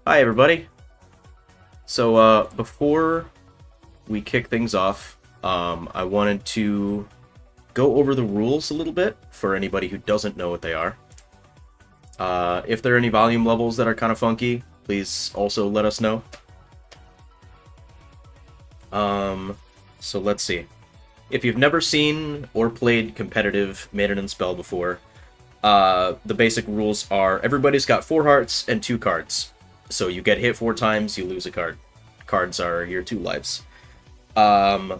Hi everybody. So before we kick things off, I wanted to go over the rules a little bit for anybody who doesn't know what they are. If there are any volume levels that are kind of funky, please also let us know. So let's see. If you've never seen or played competitive Maiden and Spell before, the basic rules are everybody's got 4 hearts and 2 cards. So you get hit 4 times, you lose a card. Cards are your 2 lives. We'll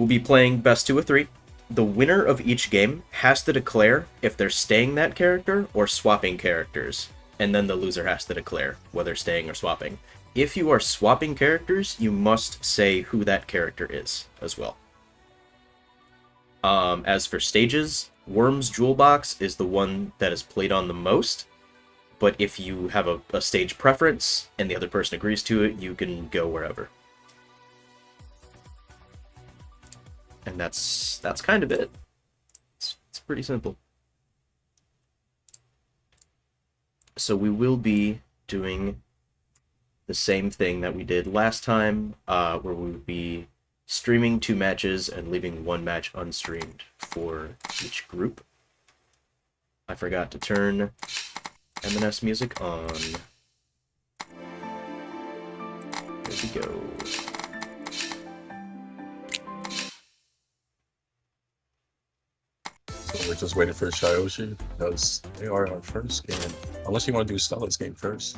be playing best 2 of 3. The winner of each game has to declare if they're staying that character or swapping characters. And then the loser has to declare whether staying or swapping. If you are swapping characters, you must say who that character is as well. As for stages, Worm's Jewel Box is the one that is played on the most. But if you have a stage preference and the other person agrees to it, you can go wherever. And that's kind of it. It's pretty simple. So we will be doing the same thing that we did last time, where we would be streaming 2 matches and leaving 1 match unstreamed for each group. I forgot to turn M&S music on. There we go. So we're just waiting for Shyoshiguy because they are our first game. Unless you want to do Stella's game first.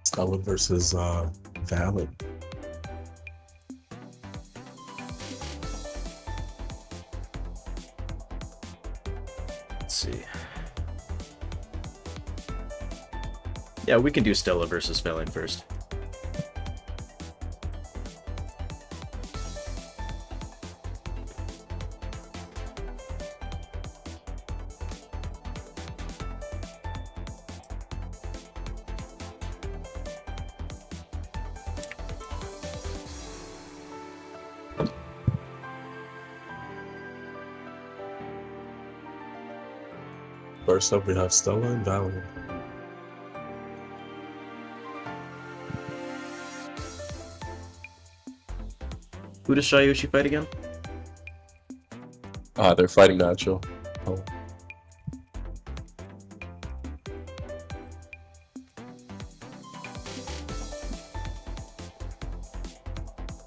Stella versus Valain. Let's see. Yeah, we can do Stella versus Valain first. First up, we have Stella and Valain. Who does Shyoshiguy fight again? They're fighting natural. Oh.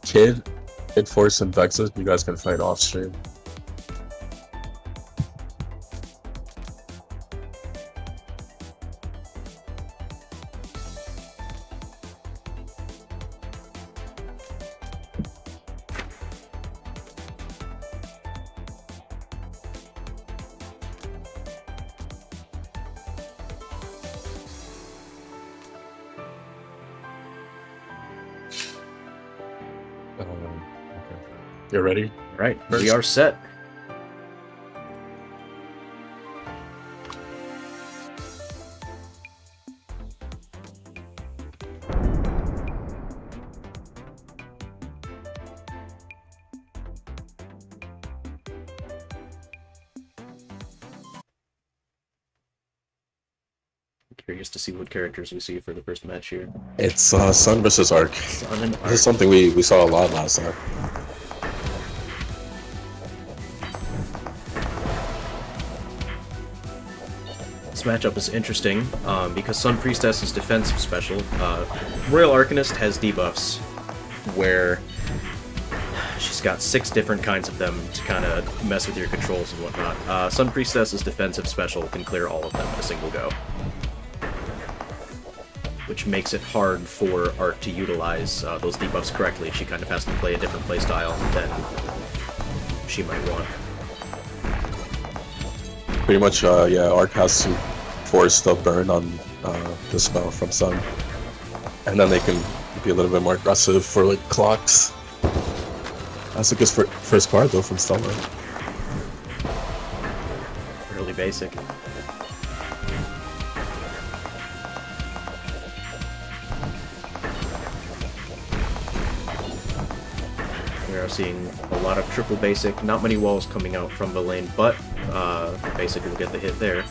Kiddforce and Vexet, you guys can fight off stream. Okay. You ready? Right, we are set. Curious to see what characters we see for the first match here. It's Sun versus Arc. Sun and This is something we saw a lot last time. This matchup is interesting because Sun Priestess is defensive special. Royal Arcanist has debuffs where she's got 6 different kinds of them to kind of mess with your controls and whatnot. Sun Priestess is defensive special, can clear all of them in a single go, which makes it hard for Art to utilize those debuffs correctly. She kind of has to play a different playstyle than she might want. Pretty much, yeah, Arc has to force the burn on the spell from Sun. And then they can be a little bit more aggressive for, like, clocks. That's a good first card, though, from Stella. Really basic. We are seeing a lot of triple basic, not many walls coming out from Valain, but basic will get the hit there.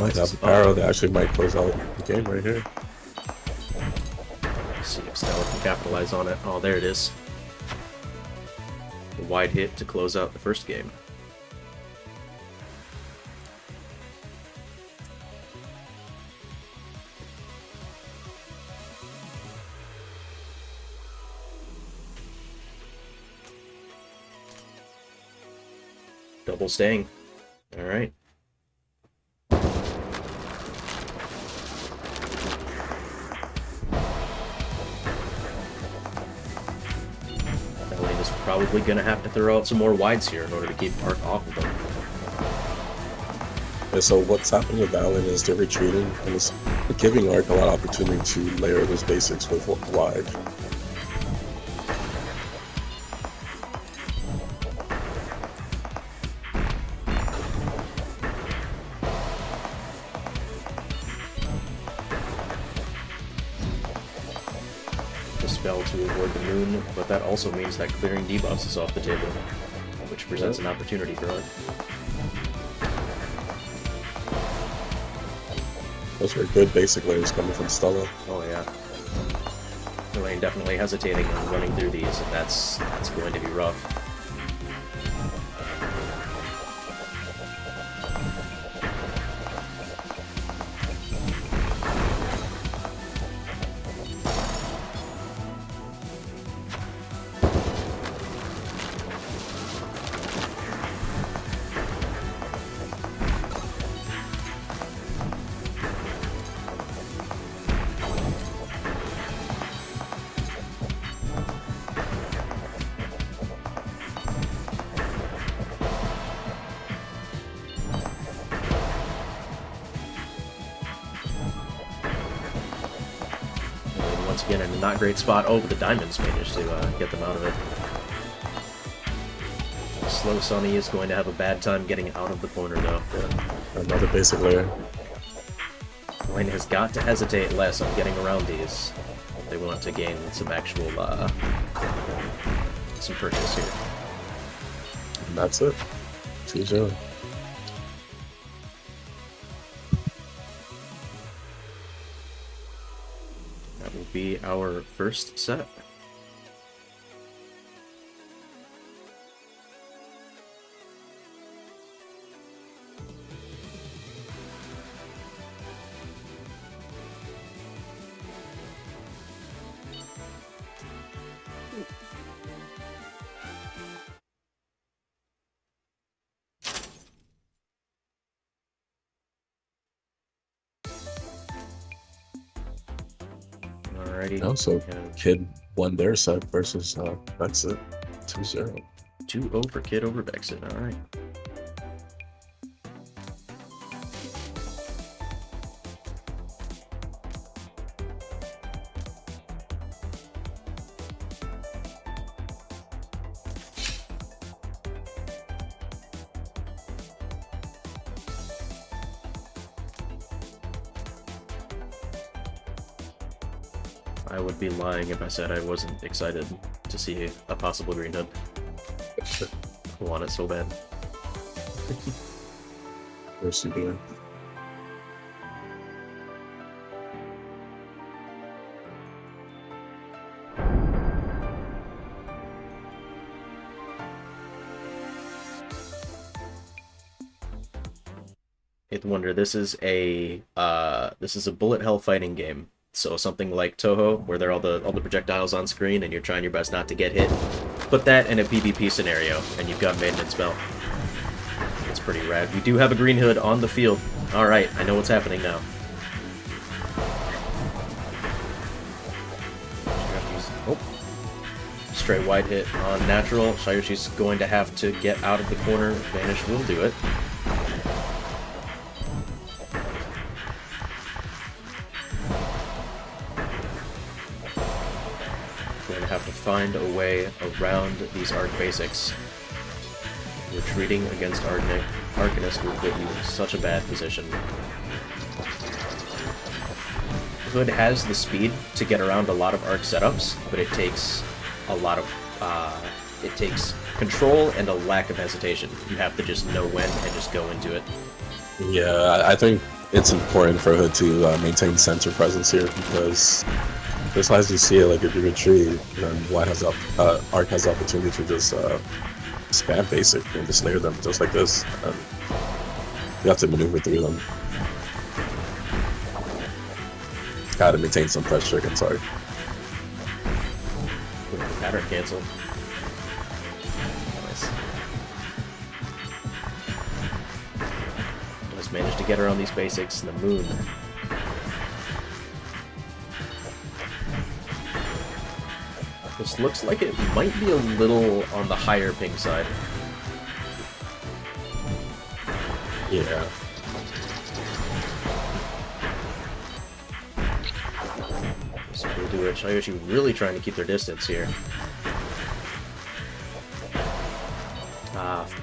Might have the power that actually might close out the game right here. Let's see if Stella can capitalize on it. Oh, there it is. A wide hit to close out the first game. Double staying. Alright. Valain is probably going to have to throw out some more wides here in order to keep Arc off of them. Yeah, so what's happening with Valain is they're retreating, and it's giving Arc a lot of opportunity to layer those basics with wide. Spell to avoid the moon, but that also means that clearing debuffs is off the table, which presents an opportunity for it. Those are good basic layers coming from Stella. Oh yeah. Valain definitely hesitating on running through these, and that's going to be rough. Once again, in a not great spot. Oh, but the diamonds managed to get them out of it. Slow Sunny is going to have a bad time getting out of the corner, though. Yeah. Another basic layer. Valain has got to hesitate less on getting around these if they want to gain some actual, some purchase here. And that's it. 2-0. That will be our first set. Alrighty. Also, Kid won their set versus Vexet. 2-0. 2-0 for Kid over Vexet. Alright. I would be lying if I said I wasn't excited to see a possible Green Hood. I want it so bad. Where's he doing? Eighth Wonder, this is a bullet hell fighting game. So something like Toho, where there are all the projectiles on screen and you're trying your best not to get hit. Put that in a PvP scenario, and you've got Maiden and Spell. It's pretty rad. We do have a Green Hood on the field. Alright, I know what's happening now. Oh. Stray wide hit on natural. Shyoshigui's going to have to get out of the corner. Vanish will do it. Have to find a way around these Arc basics. Retreating against Arcanist will put you in such a bad position. Hood has the speed to get around a lot of Arc setups, but it takes a lot of it takes control and a lack of hesitation. You have to just know when and just go into it. Yeah, I think it's important for Hood to maintain center presence here because just as you see it, like if you retreat, then White has Arc has the opportunity to just spam basic and just layer them just like this. And you have to maneuver through them. Gotta maintain some pressure against Arc. Pattern cancel. Nice. Just managed to get her on these basics. The moon. This looks like it might be a little on the higher ping side. Yeah. So we'll do it. Shyoshi really trying to keep their distance here.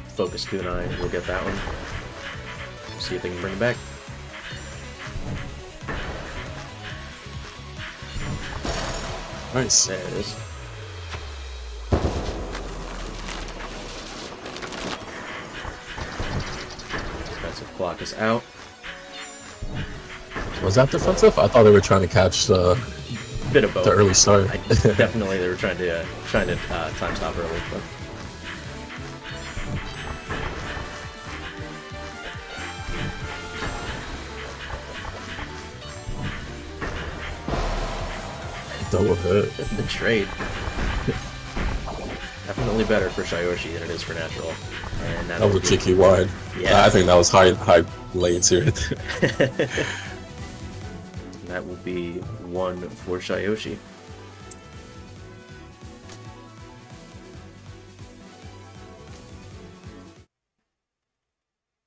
Focus kunai. We'll get that one. See if they can bring it back. Nice. There it is. Defensive clock is out. Was that defensive? I thought they were trying to catch the Bit of both. early start. Definitely, they were trying to time stop early. But... Double hit. The trade. Definitely better for Shyoshi than it is for natural. And That was a cheeky wide. Yeah. I think that was high lanes here. That will be 1 for Shyoshi.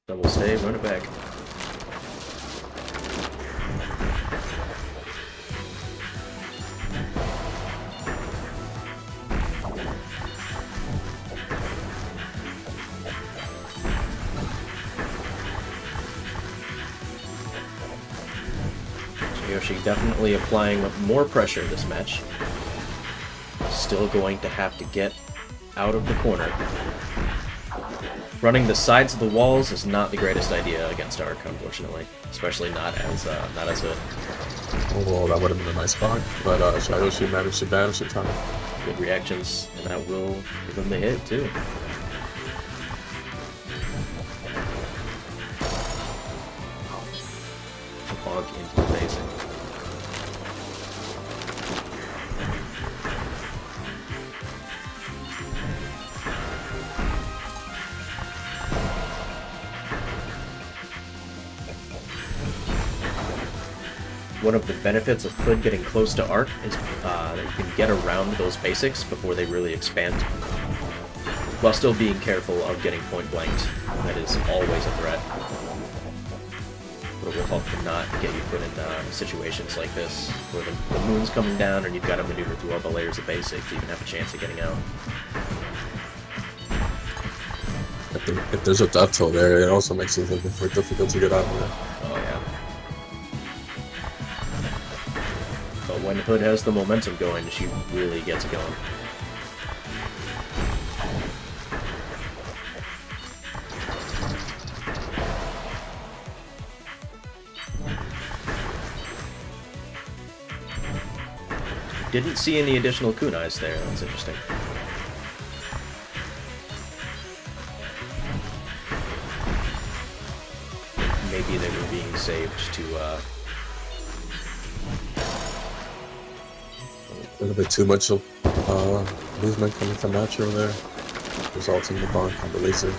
Double stay, run it back. Shyoshi definitely applying more pressure this match. Still going to have to get out of the corner. Running the sides of the walls is not the greatest idea against Arc, unfortunately. Especially not as Hood. Oh, well, that would have been a nice block, but Shyoshi managed to banish it time. Good reactions, and that will give him the hit, too. Bonk into the basic. One of the benefits of Hood getting close to Arc is that you can get around those basics before they really expand, while still being careful of getting point blanked. That is always a threat. But it will help to not get you put in situations like this, where the moon's coming down and you've got to maneuver through all the layers of basic to even have a chance of getting out. If there's a death toll there, it also makes it a little bit more difficult to get out of there. Oh yeah. But when Hood has the momentum going, she really gets it going. Didn't see any additional kunais there. That's interesting. Maybe they were being saved to, A little bit too much of movement coming from natural there, resulting in the bonk on the laser.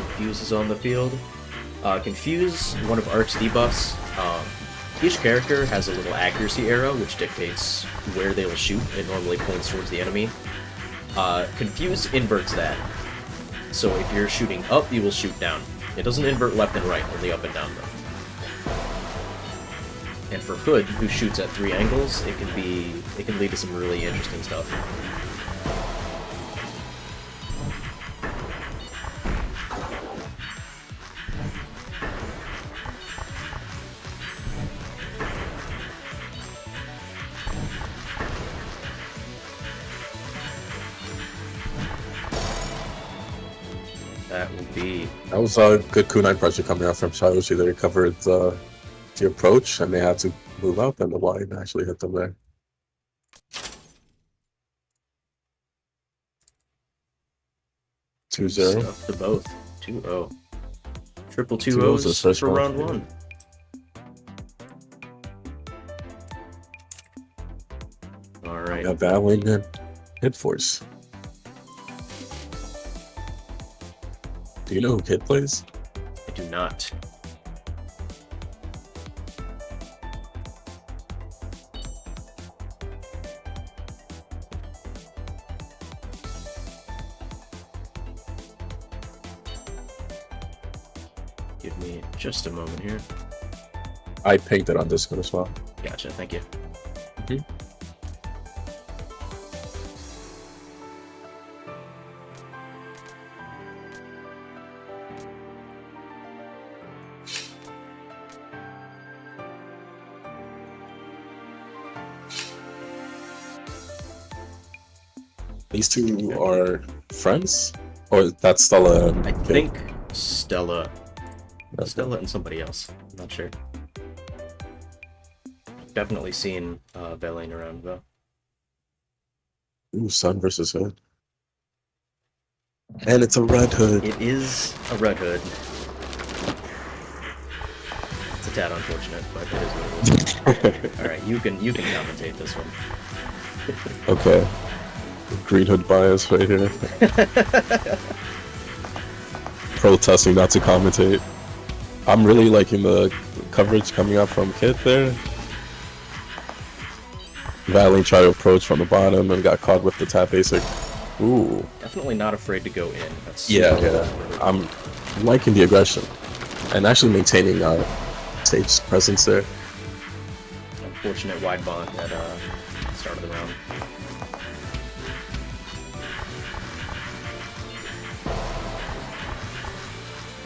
Confuse is on the field. Confuse, one of Arc's debuffs. Each character has a little accuracy arrow, which dictates where they will shoot. It normally points towards the enemy. Confuse inverts that. So if you're shooting up, you will shoot down. It doesn't invert left and right, only up and down though. And for Hood, who shoots at 3 angles, it can lead to some really interesting stuff. that will be. That was a good kunai pressure coming out from Shyoshiguy. They recovered the approach, and they had to move up, and the line actually hit them there. Good 2-0. stuff to both. 2-0. Triple 2-0 2-0s is the first for one. round 1. All right. Got Valain and Kiddforce. Do you know who Kid plays? I do not. Give me just a moment here. I pinged it on Discord as well. Gotcha, thank you. These two are friends? Or that's Stella and I Kid? think Stella. Okay. Stella and somebody else. I'm not sure. Definitely seen Valain around though. Ooh, Sun versus Hood. And it's a Redhood. It is a Redhood. It's a tad unfortunate, but it is what it is. Alright, you can commentate this one. Okay. Green Hood bias right here. Protesting not to commentate. I'm really liking the coverage coming up from Kid there. Valain tried to approach from the bottom and got caught with the tap basic. Ooh. Definitely not afraid to go in. That's Yeah, super yeah. cool. I'm liking the aggression. And actually maintaining Safe's presence there. Unfortunate wide bonk at start of the round.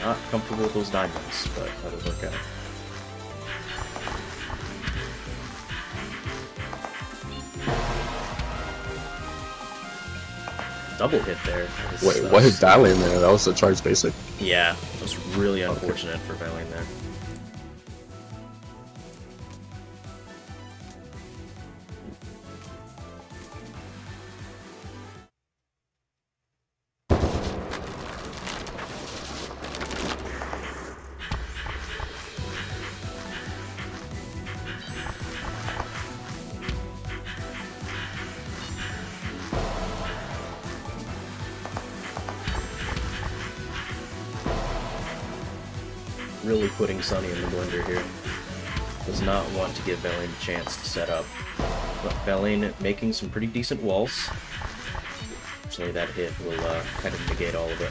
Not comfortable with those diamonds, but that'll work out. Double hit there. Wait, what hit Valain there? That was a charge basic. Yeah, it was really unfortunate for Valain there. Really putting Sunny in the blender here. Does not want to give Valain a chance to set up. But Valain making some pretty decent walls. Actually, that hit will kind of negate all of it.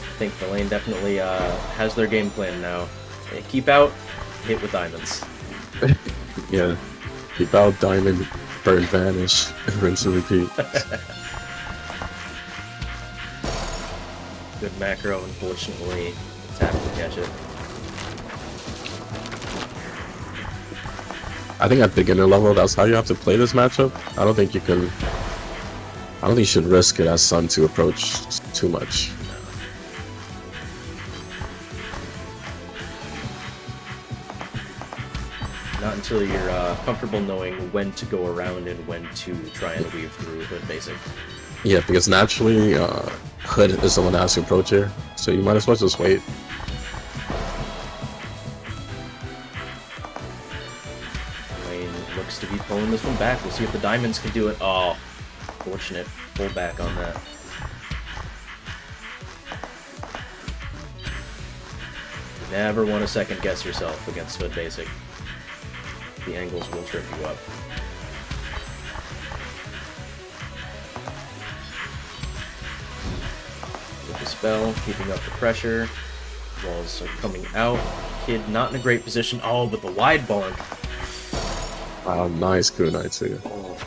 I think Valain definitely has their game plan now. They keep out, hit with diamonds. Yeah. Keep out, diamond, burn, vanish, rinse and repeat. Good macro, unfortunately. Tap to catch it. I think at beginner level, that's how you have to play this matchup. I don't think you should risk it as Sun to approach too much. Not until you're comfortable knowing when to go around and when to try and weave through Hood basic. Yeah, because naturally, Hood is the one that has to approach here, so you might as well just wait. Wayne looks to be pulling this one back. We'll see if the diamonds can do it. Oh, fortunate pull back on that. Never want to second guess yourself against Hood basic. The angles will trip you up. With the spell, keeping up the pressure. Walls are coming out. Kid not in a great position. Oh, but the wide bonk. Wow, nice kunai too. Oh.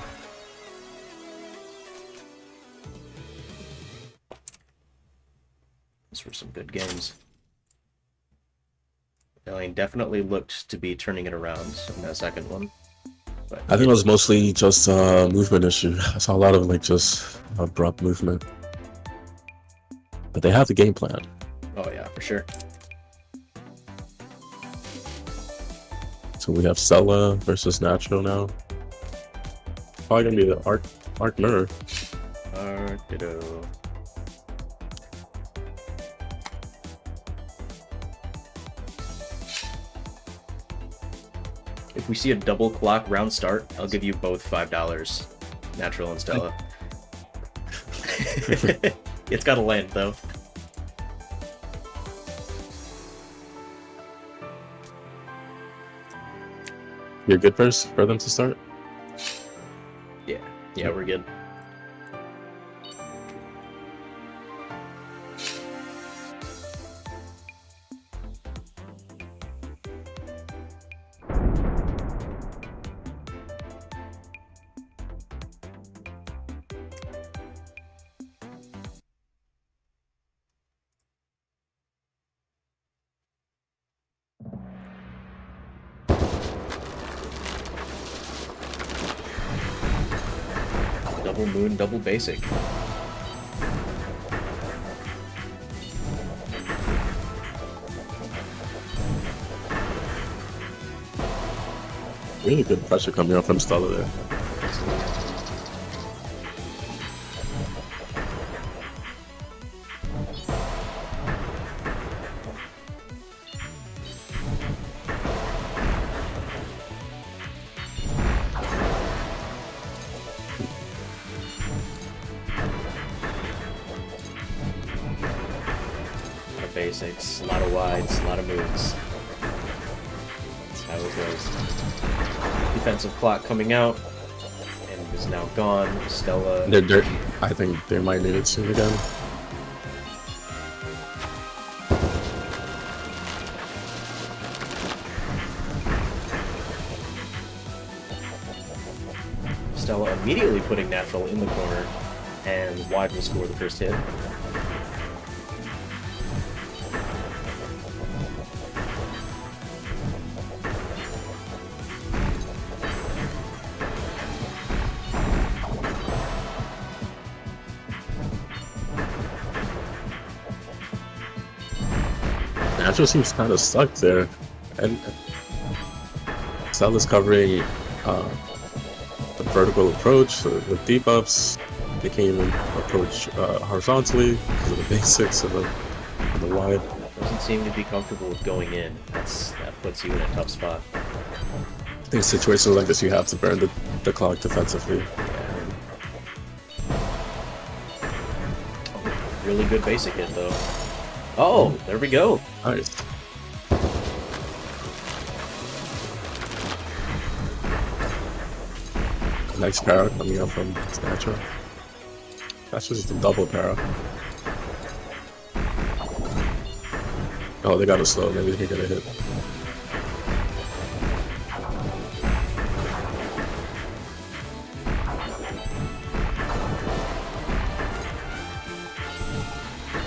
Those were some good games. Valain definitely looked to be turning it around in that second one. But I think it was mostly just a movement issue. I saw a lot of like just abrupt movement. But they have the game plan. Oh yeah, for sure. So we have Stella versus Natural now. Probably gonna be the Arc Mirror. Ditto. If we see a double clock round start, I'll give you both $5. Natural and Stella. It's gotta land though. You're good first for them to start? Yeah, we're good. Double moon, double basic. Really good pressure coming out from Stella there. Basics, a lot of wides, a lot of moves. That's how it goes. Defensive clock coming out, and is now gone. Stella. I think they might need it soon again. Stella immediately putting Natural in the corner, and wide will score the first hit. Natural seems kind of stuck there, and Stella's covering the vertical approach with debuffs. They can't even approach horizontally because of the basics and the wide. Doesn't seem to be comfortable with going in. That puts you in a tough spot. I think situations like this you have to burn the clock defensively. Really good basic hit though. Oh, there we go. Nice. Nice para coming up from Snatcher. That's just a double para. Oh, they got it slow. Maybe they can get a hit.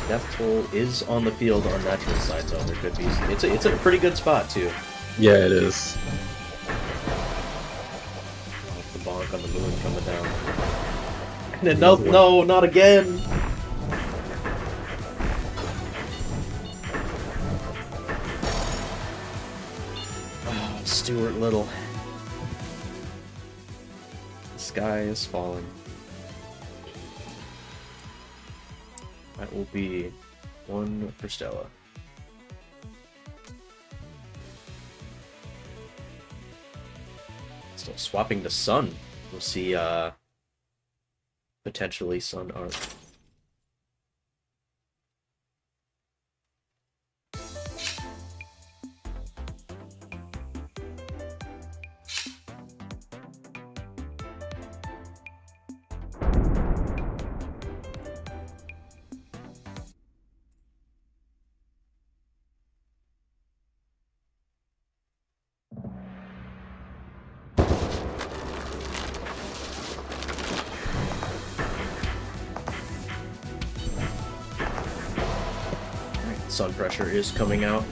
Death Toll is on the field on Natural side though. There could be. It's a pretty good spot too. Yeah, it is. The bonk on the moon coming down. And then no, not again. Oh, Stuart Little. The sky is falling. That will be one for Stella. Still swapping to Sun. We'll see potentially Sun art. sun pressure is coming out.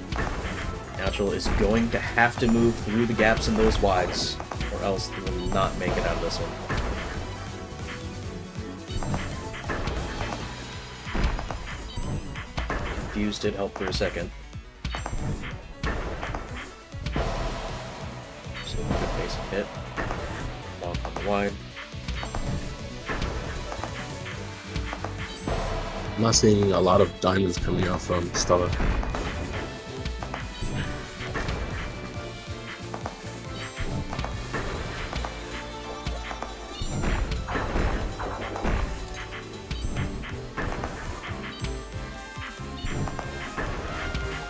Natural is going to have to move through the gaps in those wides, or else they will not make it out of this one. Fuse did help for a second. So good basic hit. Lock on the wide. I'm not seeing a lot of diamonds coming out from Stella.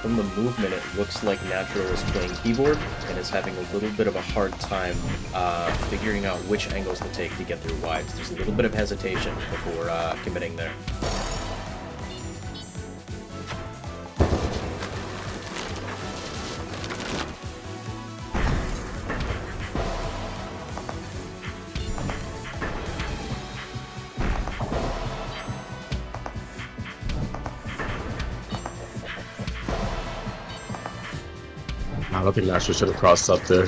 From the movement, it looks like Natural is playing keyboard and is having a little bit of a hard time figuring out which angles to take to get through wides. There's a little bit of hesitation before committing there. I don't think Nashor should have crossed up there.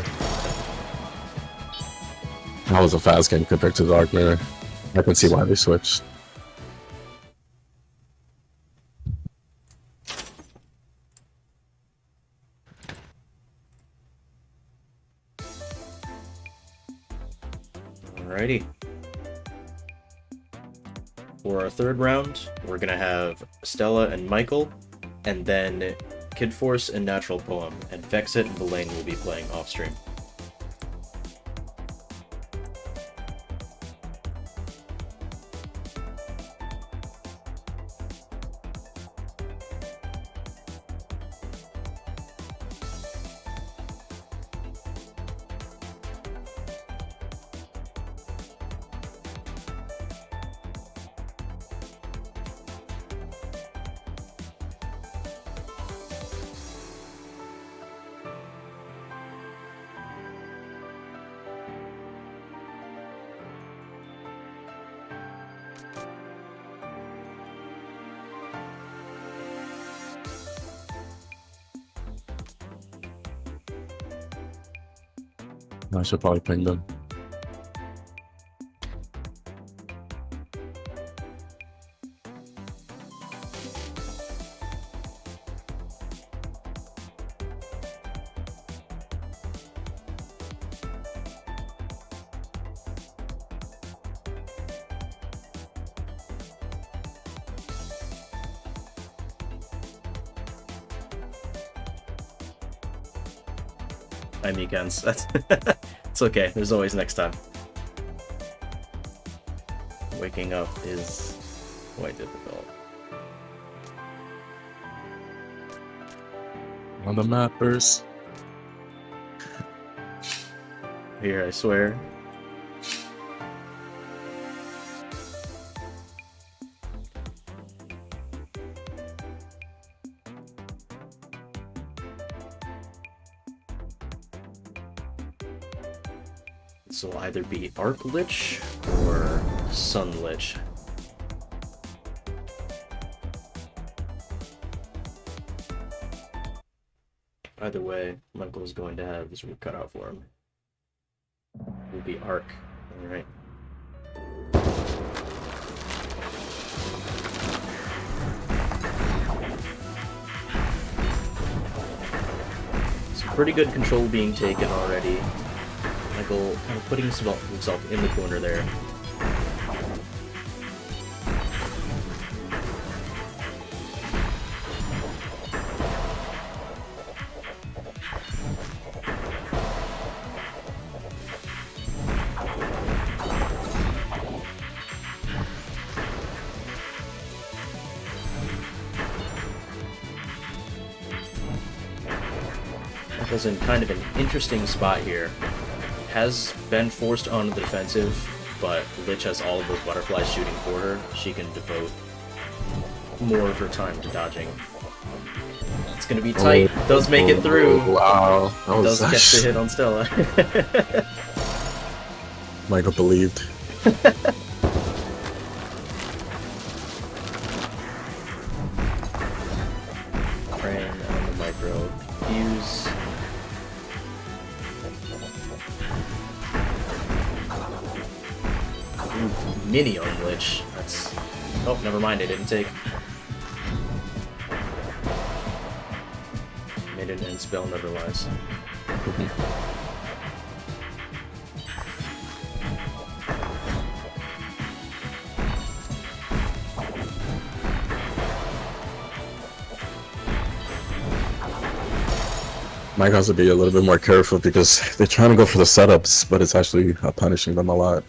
That was a fast game compared to Dark Mirror. I can see why they switched. Alrighty. For our third round, we're gonna have Stella and Michael, and then Kiddforce and Natural Poem, and Vexet and Valain will be playing off-stream. I should probably ping them. I mean, Gens. That's it's okay. There's always next time. Waking up is quite difficult. On the mappers. Here, I swear. This will either be Arc Lich or Sun Lich. Either way, Michael is going to have his route cut out for him. It will be Arc. Alright. Some pretty good control being taken already. Michael kind of putting himself in the corner there. Michael's in kind of an interesting spot here. Has been forced on the defensive, but Lich has all of those butterflies shooting for her. She can devote more of her time to dodging. It's gonna be tight. Does make it through. Wow. Does catch the hit on Stella. Michael believed. Train on the micro. Fuse. Ooh, mini on Lich. That's... Oh, never mind, it didn't take. Maiden and spell never lies. My guys would be a little bit more careful because they're trying to go for the setups, but it's actually punishing them a lot.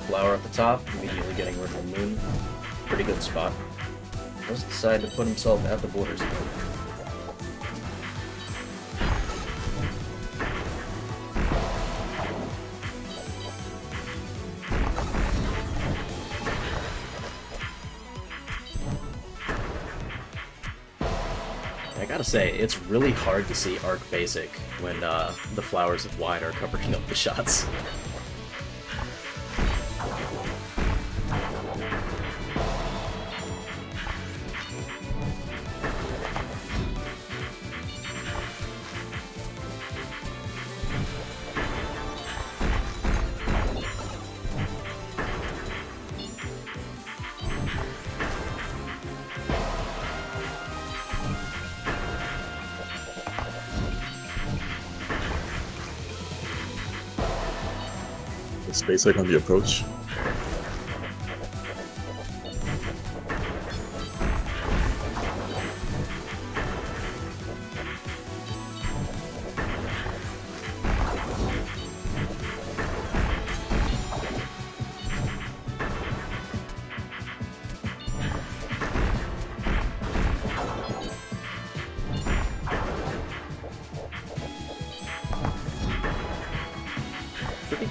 Flower at the top, immediately getting rid of the moon. Pretty good spot. Does decide to put himself at the borders. I gotta say, it's really hard to see Arc Basic when the Flowers of Wide are covering up the shots. It's basic on the approach.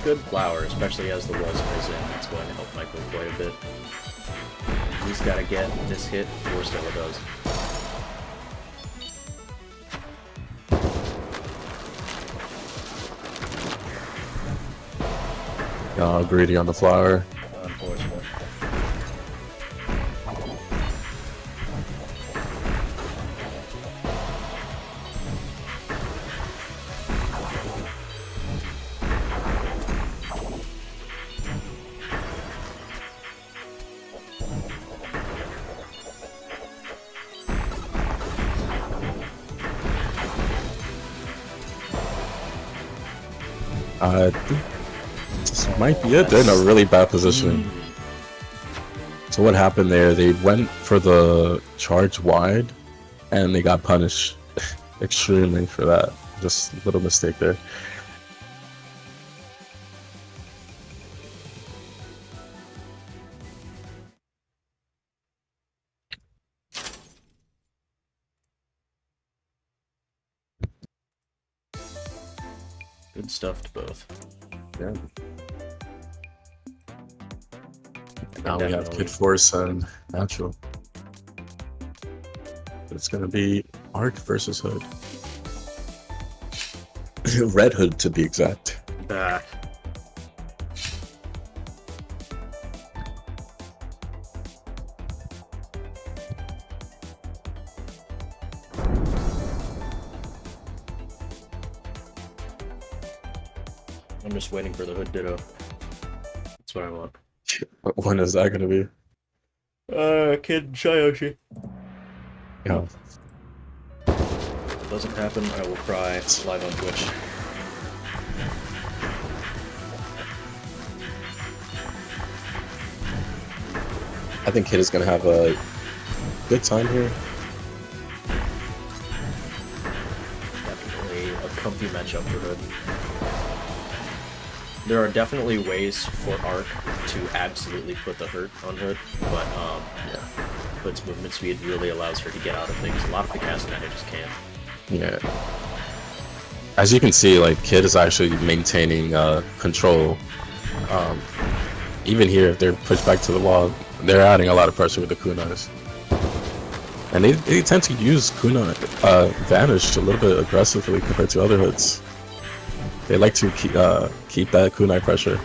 Good flower, especially as the wall sprays in. It's going to help Michael quite a bit. He's got to get this hit before Stella does. Greedy on the flower. Unfortunate. This might be it. They're in a really bad position. So what happened there, they went for the charge wide, and they got punished extremely for that. Just a little mistake there. Good stuff to both. Yeah. Now we have Kiddforce and Natural. But it's gonna be Arc versus Hood. Redhood to be exact. I'm just waiting for the Hood Ditto. That's what I want. When is that gonna be? Kid Shyoshiguy. Yeah. If it doesn't happen, I will cry live on Twitch. I think Kid is gonna have a good time here. Definitely a comfy matchup for Hood. There are definitely ways for Arc to absolutely put the hurt on Hood, but yeah, Hood's movement speed really allows her to get out of things. A lot of the Castaneda just can't. Yeah. As you can see, like, Kid is actually maintaining control, even here, if they're pushed back to the wall, they're adding a lot of pressure with the kunais. And they tend to use kunai Vanish a little bit aggressively compared to other hoods. They like to keep that kunai pressure.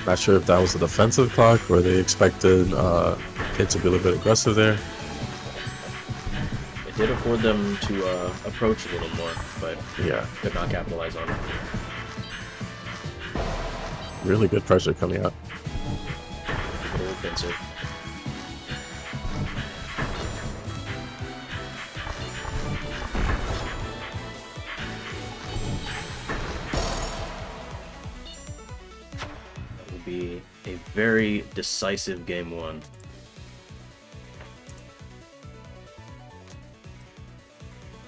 Not sure if that was a defensive clock or they expected Kid to be a little bit aggressive there. It did afford them to approach a little more, but yeah, could not capitalize on it. Really good pressure coming out. Good old Vexet. Be a very decisive game one.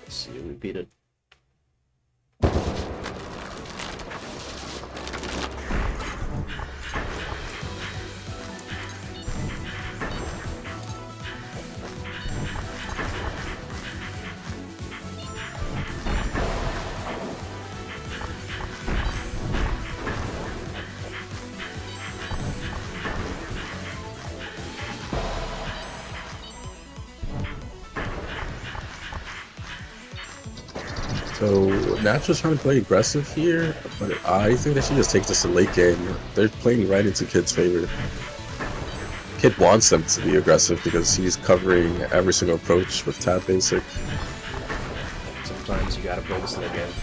Let's see, we beat it. So Natural's trying to play aggressive here, but I think they should just take this to late game. They're playing right into Kid's favor. Kid wants them to be aggressive because he's covering every single approach with tap basic. Sometimes you gotta play the slow game.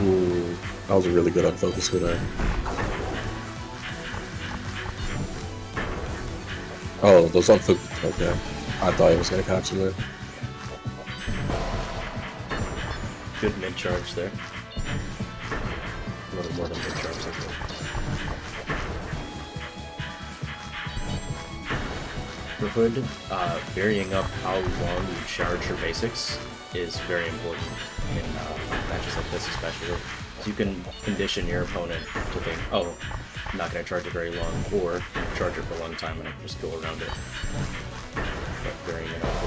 Ooh, that was a really good unfocused good eye. Oh, those unfocused. Okay. I thought he was going to catch him there. Good mid charge there. A little more than mid charge, I think. For Hood, varying up how long you charge your basics is very important in matches like this especially. So you can condition your opponent to think, oh, I'm not going to charge it very long, or charge it for a long time and I can just go around it. But varying it up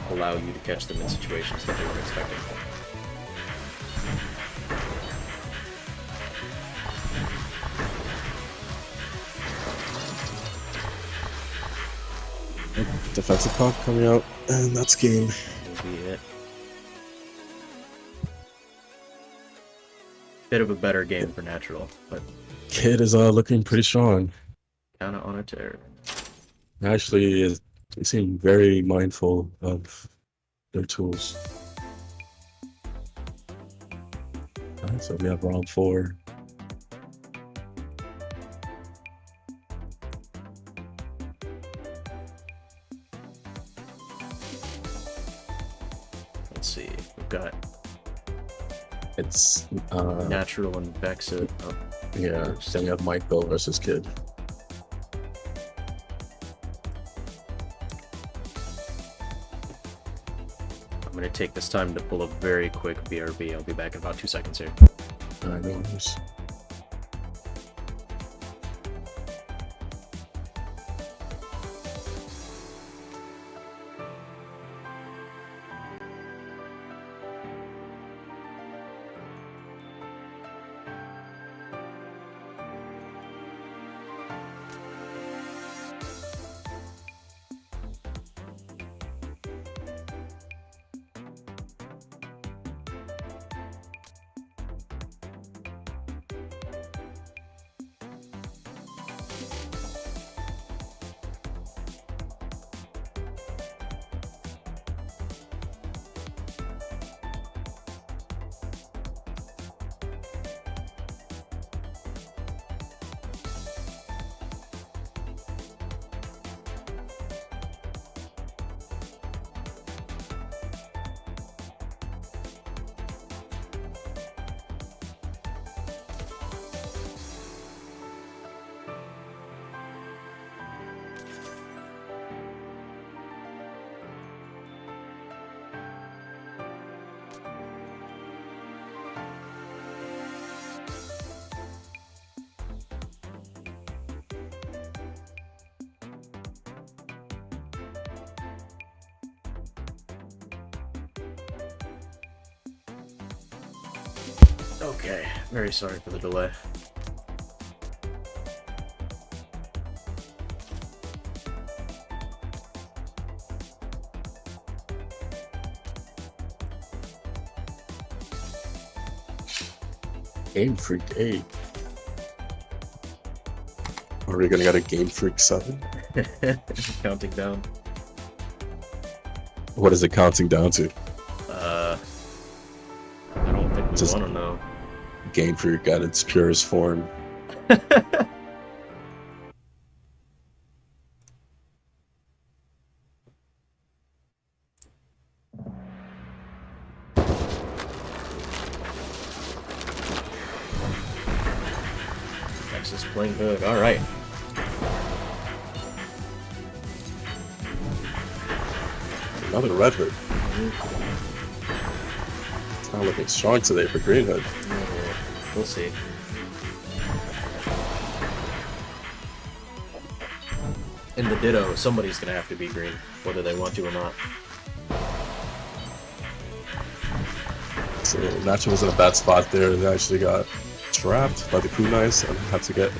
will allow you to catch them in situations that they weren't expecting. Defensive clock coming out, and that's game. That'll be it. Bit of a better game for Natural, but Kid is looking pretty strong. kind of on a tear. Actually, they seem very mindful of their tools. Alright, so we have round 4. Let's see, we've got It's Natural and Vexet up. yeah. Then we have Michael versus Kid. I'm going to take this time to pull a very quick BRB. I'll be back in about 2 seconds here. Alright, no worries. Okay, very sorry for the delay. Game Freak 8. Are we gonna get a Game Freak 7? Counting down. What is it counting down to? I don't think we Just- want to know. Game Freak at its purest form. Texas playing Hood. All right. Another Redhood. It's not looking strong today for Green Hood. We'll see. In the Ditto, somebody's gonna have to be green, whether they want to or not. So Natural was in a bad spot there. They actually got trapped by the kunais and had to get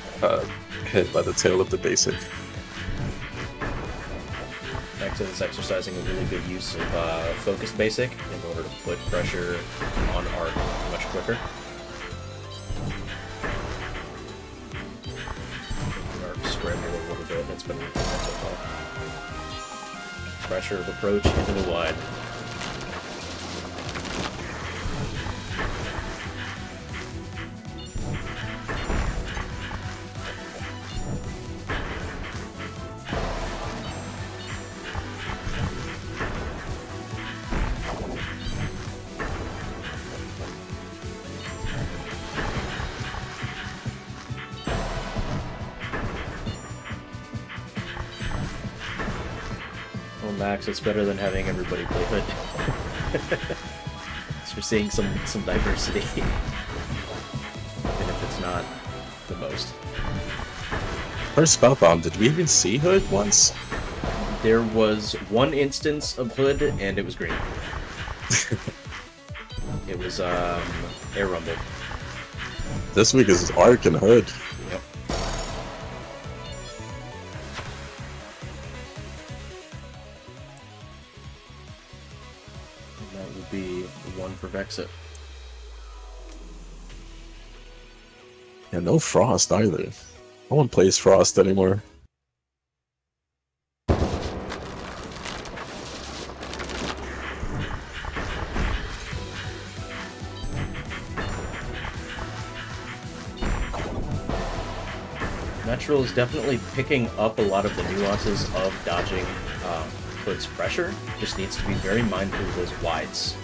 hit by the tail of the basic. Vexet is exercising a really good use of focused basic in order to put pressure on Arc much quicker. Arc scrambled a little bit. It's been working out so far. Pressure of approach into the wide. Max, it's better than having everybody play Hood. So we're seeing some diversity, even if it's not the most. First Spellbound, did we even see Hood once? There was one instance of Hood, and it was green. It was Air Rumble. This week is Arc and Hood. Yep. That would be one for Vexet. Yeah, no Frost either. No one plays Frost anymore. Natural is definitely picking up a lot of the nuances of dodging Hood's pressure. Just needs to be very mindful of those wides.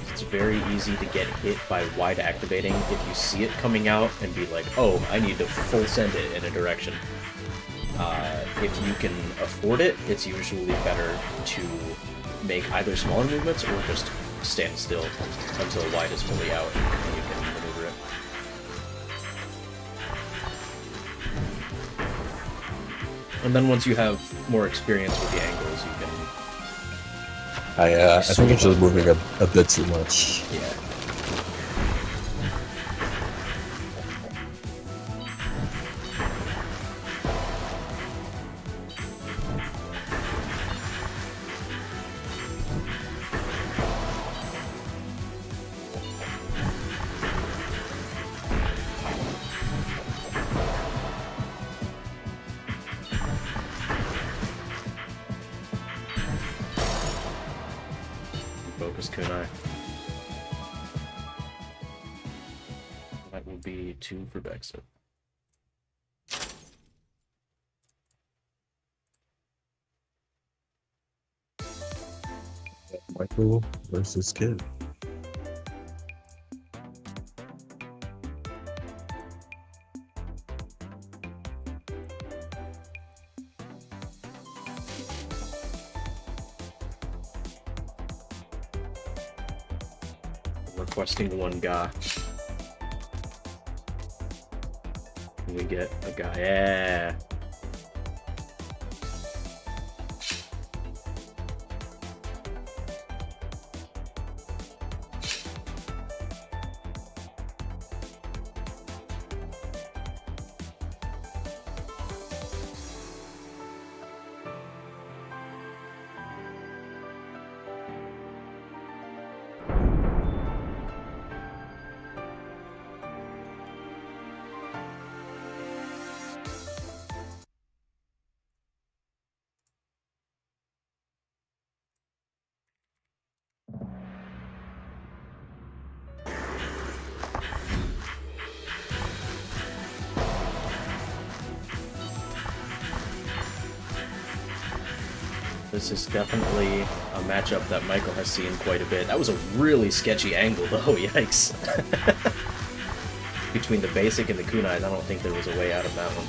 It's very easy to get hit by wide activating if you see it coming out and be like, oh, I need to full send it in a direction. If you can afford it, it's usually better to make either smaller movements or just stand still until wide is fully out and you can maneuver it. And then once you have more experience with the angles, you can... I think I'm just moving a bit too much. Yeah. Focus kunai. That will be 2 for Vexet. Michael versus Kid. Requesting one guy. Can we get a guy? Yeah. This is definitely a matchup that Michael has seen quite a bit. That was a really sketchy angle, though. Yikes. Between the basic and the kunais, I don't think there was a way out of that one.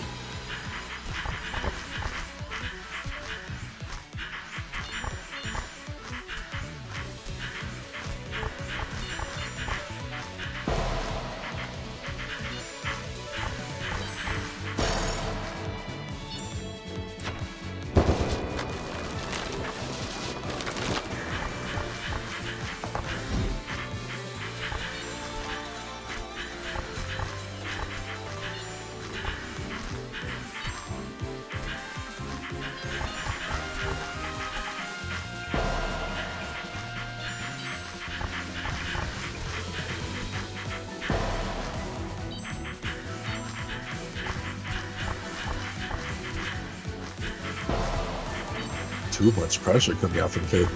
Too much pressure coming out from Kid.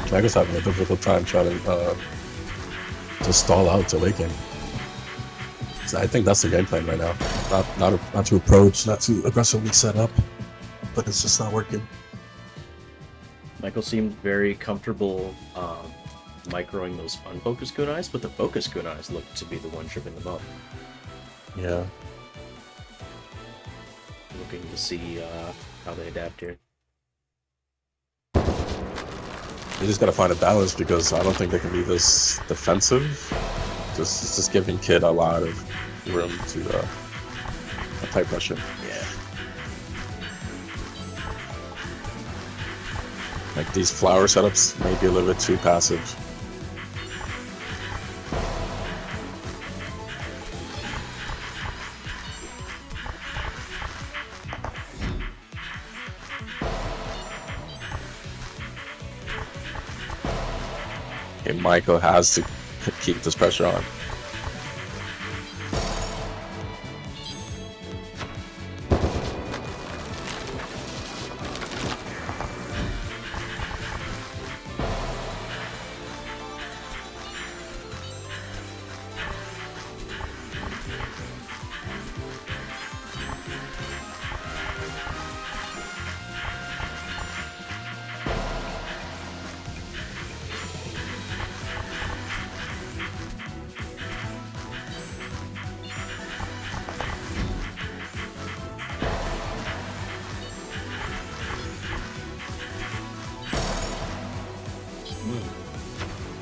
Dragon's having a difficult time trying to just stall out to Awaken. So I think that's the game plan right now. Not to approach, not to aggressively set up, but it's just not working. Michael seemed very comfortable microing those unfocused kunais, but the focused kunais looked to be the one tripping them up. Yeah. Looking to see how they adapt here. You just gotta find a balance because I don't think they can be this defensive. Just giving Kid a lot of room to apply pressure. Yeah. Like these flower setups may be a little bit too passive. Okay, Michael has to keep this pressure on.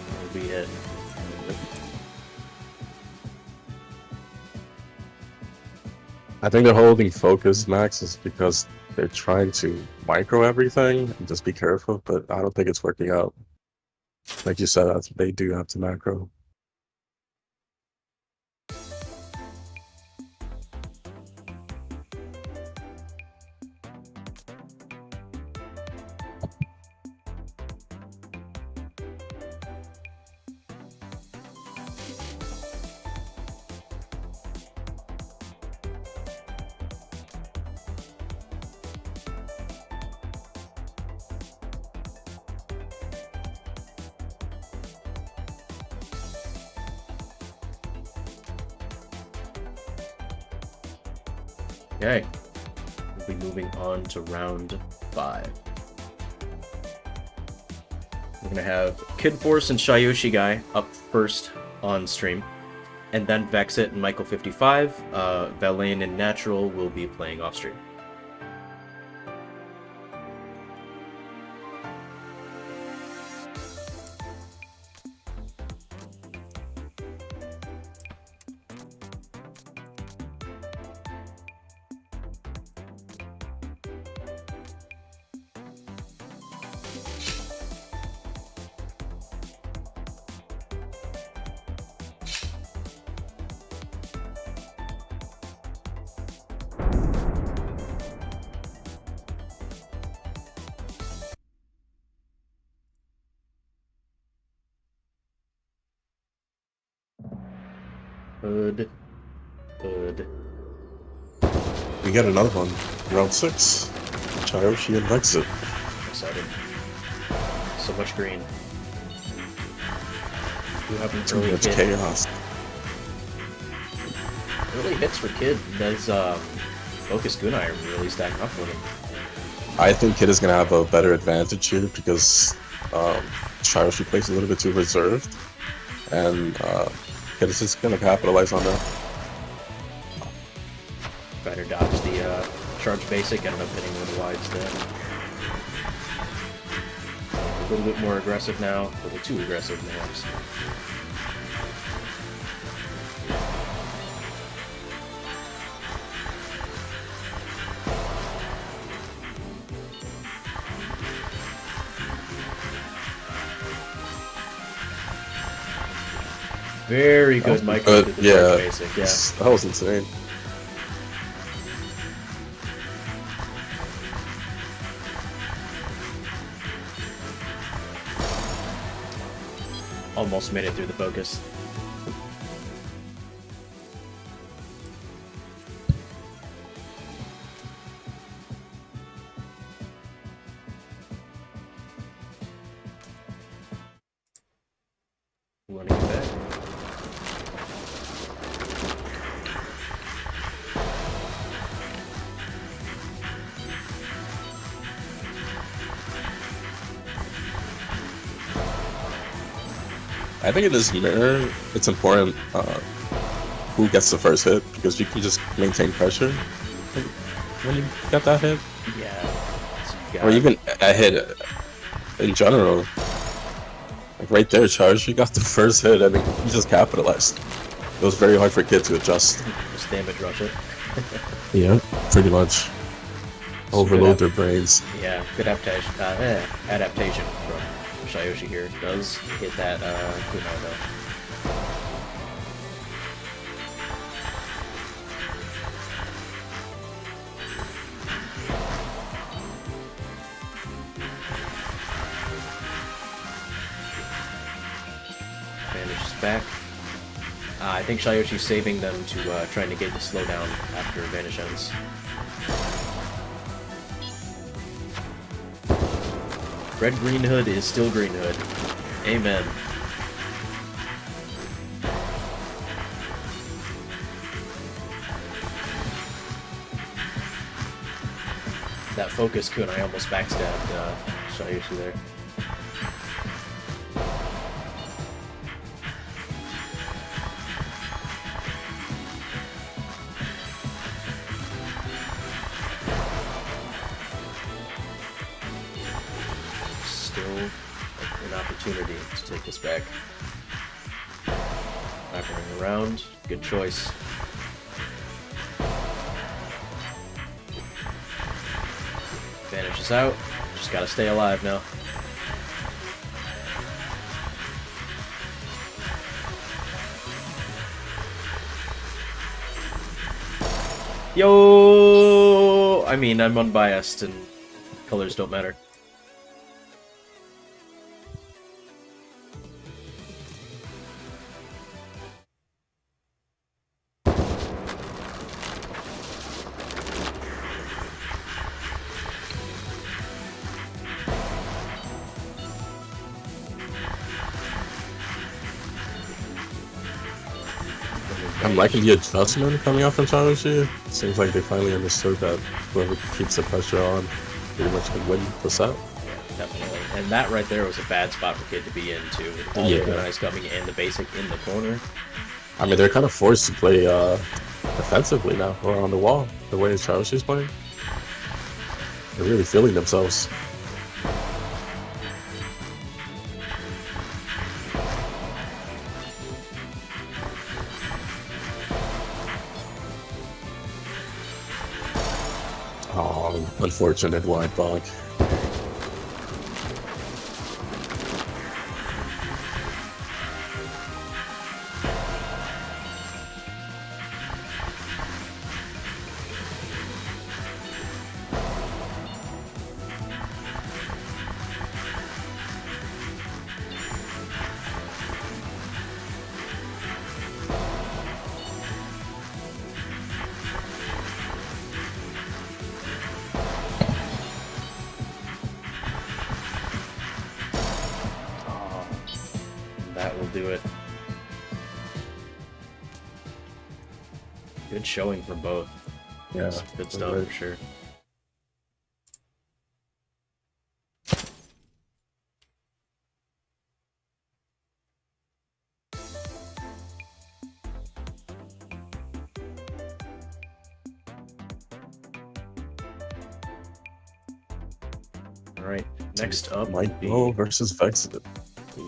That'll be it. I think they're holding focus, Max, is because they're trying to micro everything and just be careful, but I don't think it's working out. Like you said, they do have to macro. Okay. We'll be moving on to round 5. We're going to have Kiddforce and Shyoshiguy up first on stream. And then Vexet and Michael 55. Valain and Natural will be playing off stream. Hood. Hood. We get another one. Round 6. Shyoshiguy and Vexet. Excited. So much green. You have an Too early much hit. chaos. Early hits for Kid. Does Focus Gunai really stacking up with him? I think Kid is going to have a better advantage here because Shyoshiguy plays a little bit too reserved. And Kid is just going to capitalize on that. Trying to dodge the charge basic, ended up hitting with a wide step. A little bit more aggressive now, a little too aggressive perhaps. Very good micro to the charge basic, yeah. That was insane. Almost made it through the focus. Running it back. I think in this mirror, it's important who gets the first hit, because you can just maintain pressure when you get that hit. Yeah. Or even a hit in general. Like right there, Charge, you got the first hit, I mean, you just capitalized. It was very hard for Kid to adjust. Just damage rush it. Yeah, pretty much. Overload their brains. Yeah, good adaptation from Shyoshiguy here. Does hit that Kunai though. Vanish is back. I think Shyoshigui's saving them to try and negate the slowdown after Vanish ends. Red Green Hood is still Green Hood. Amen. That focus Kunai almost backstabbed Shyoshiguy there. An opportunity to take this back. Wrapping around. Good choice. Vanishes out. Just gotta stay alive now. Yo! I mean, I'm unbiased and colors don't matter. I'm liking the adjustment coming out from Shyoshiguy. Seems like they finally understood that whoever keeps the pressure on pretty much can win the set. Yeah, definitely. And that right there was a bad spot for Kid to be in too. With all the Kunais coming and the basic in the corner. I mean, they're kind of forced to play defensively now, or on the wall, the way Shyoshigui's playing. They're really feeling themselves. Oh, unfortunate wide bog. do it. Good showing from both. Yeah, Good stuff for sure. All right, next up would be Michael versus Vexet. Yeah.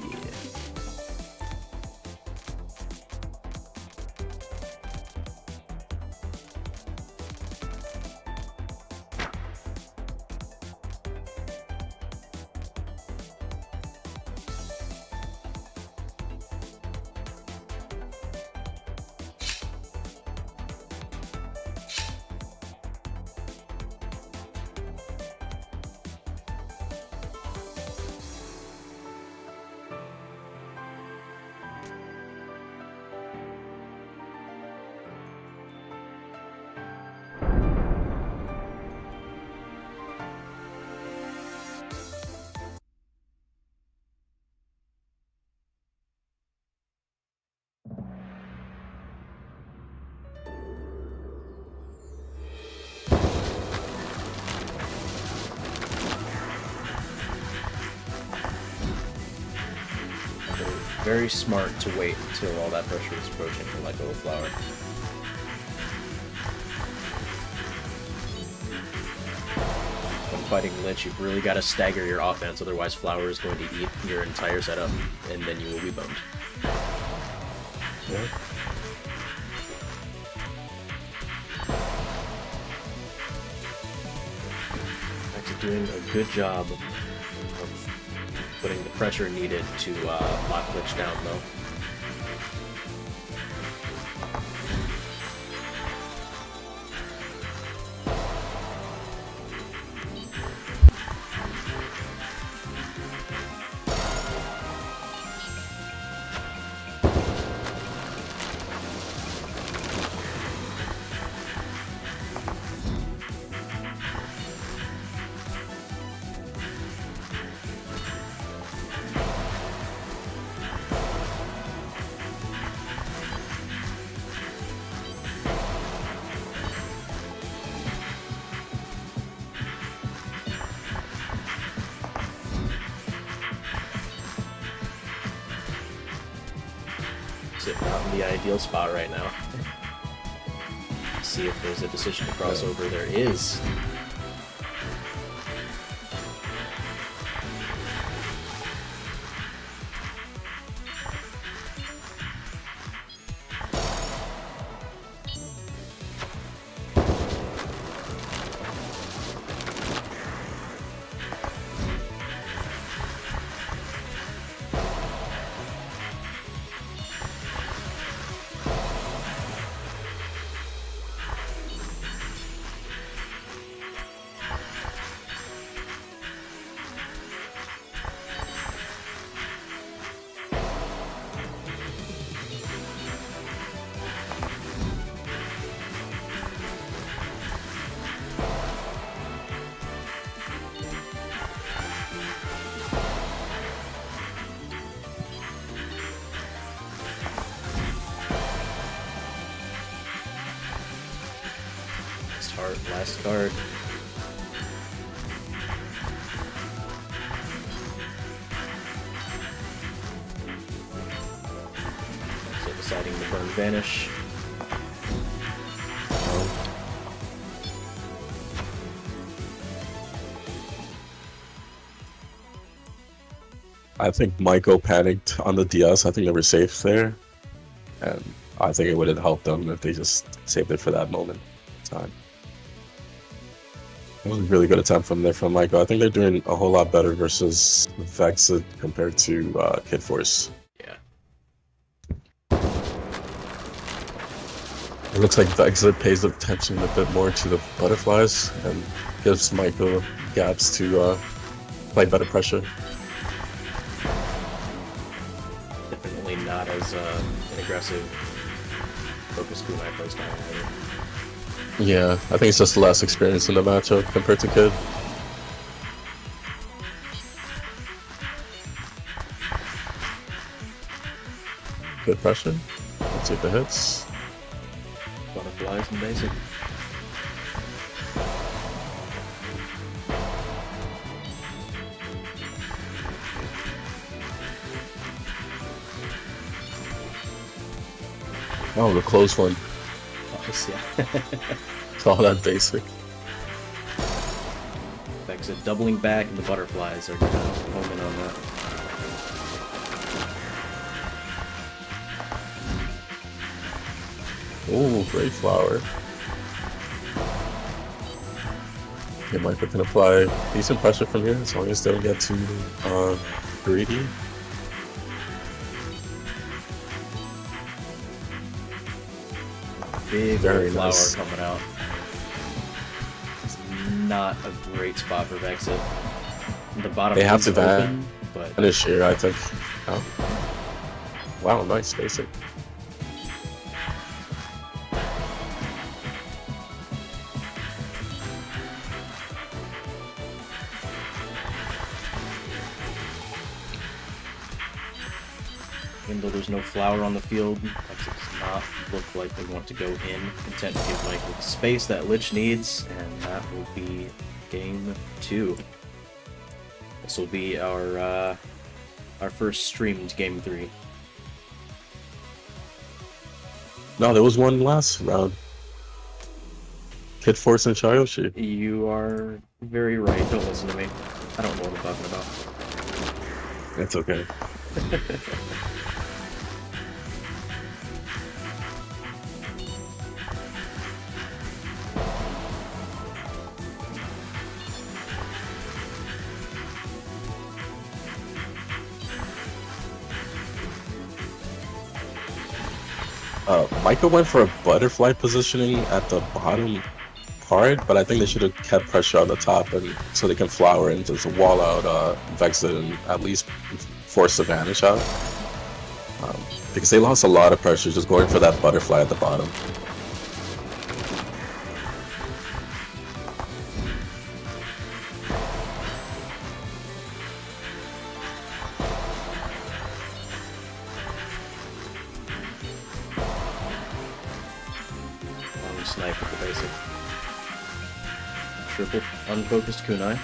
Very smart to wait until all that pressure is approaching to let go of Flower. When fighting Lich, you've really got to stagger your offense, otherwise Flower is going to eat your entire setup, and then you will be boned. Yeah. Actually doing a good job of putting the pressure needed to lock Lich down, though. Not in the ideal spot right now. See if there's a decision to cross over. There is. Last card. So deciding to burn Vanish. I think Michael panicked on the DS. I think they were safe there. And I think it would have helped them if they just saved it for that moment in time. It was a really good attempt from Michael. I think they're doing a whole lot better versus Vexet compared to Kiddforce. Yeah. It looks like Vexet pays attention a bit more to the butterflies and gives Michael gaps to play better pressure. Definitely not as an aggressive focus kunai playstyle either. Yeah, I think it's just less experience in the matchup compared to Kid. Good pressure. Let's take the hits. Butterflies and basic. Oh, the close one. Nice, yeah. It's all that basic. Vexet doubling back, and the butterflies are kind of homing on that. Ooh, great flower. Yeah, Michael can apply decent pressure from here as long as they don't get too greedy. Big Very flower nice. coming out. It's not a great spot for Vexet. The bottom They have is to open, but Finish here, I think. Oh. Wow, nice basic. even though there's no flower on the field, Vexet does not look like they want to go in. Intent to give Michael the space that Lich needs, and that will be game 2. This will be our first streamed game 3. No, there was one last round. Kiddforce and Shyoshiguy. You are very right. Don't listen to me. I don't know what I'm talking about. It's okay. Micah went for a butterfly positioning at the bottom part, but I think they should have kept pressure on the top and so they can flower into the wall out Vexet and at least force the vanish out. Because they lost a lot of pressure just going for that butterfly at the bottom. Snipe with the basic. Triple unfocused kunai.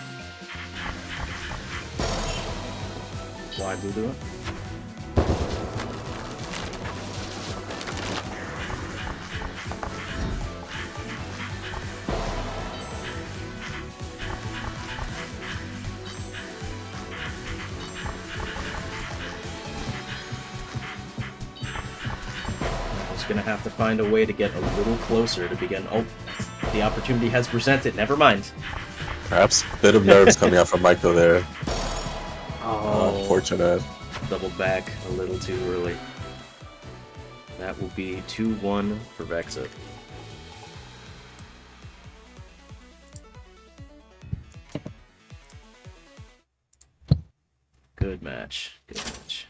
Why blue do it? Gonna have to find a way to get a little closer to begin. Oh, the opportunity has presented. Never mind. Perhaps a bit of nerves coming out from Michael there. Oh, Unfortunate. Doubled back a little too early. That will be 2-1 for Vexet. Good match. Good match.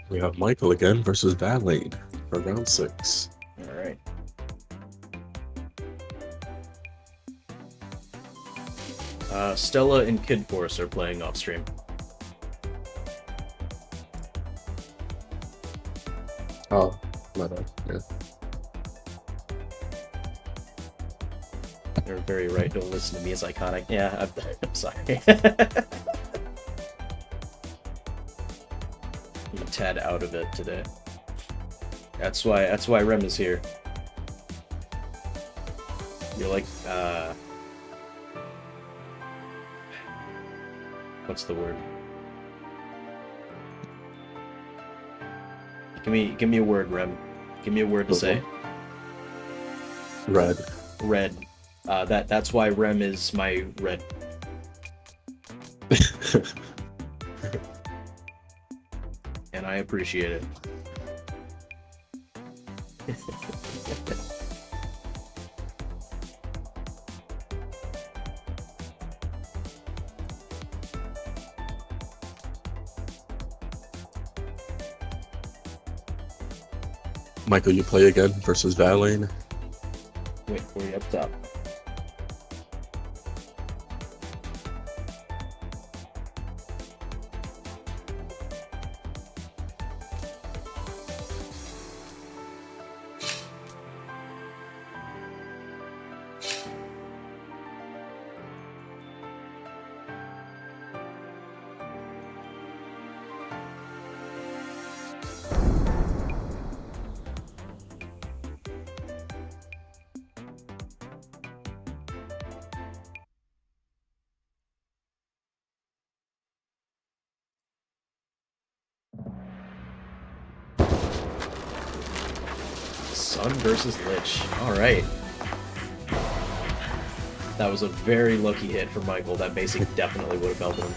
We have Michael again versus Valain for round 6. Alright. Stella and Kiddforce are playing off stream. Oh, my bad. Yeah. You're very right. Don't listen to me. It's iconic. Yeah, I'm sorry. I'm a tad out of it today. That's why Rem is here. You're like, what's the word? Give me a word, Rem. Give me a word to say. Red. Red. That's why Rem is my red. And I appreciate it. Michael, you play again versus Valain. Wait, we're up top. Sun versus Lich. Alright. That was a very lucky hit for Michael. That basic definitely would have belted him.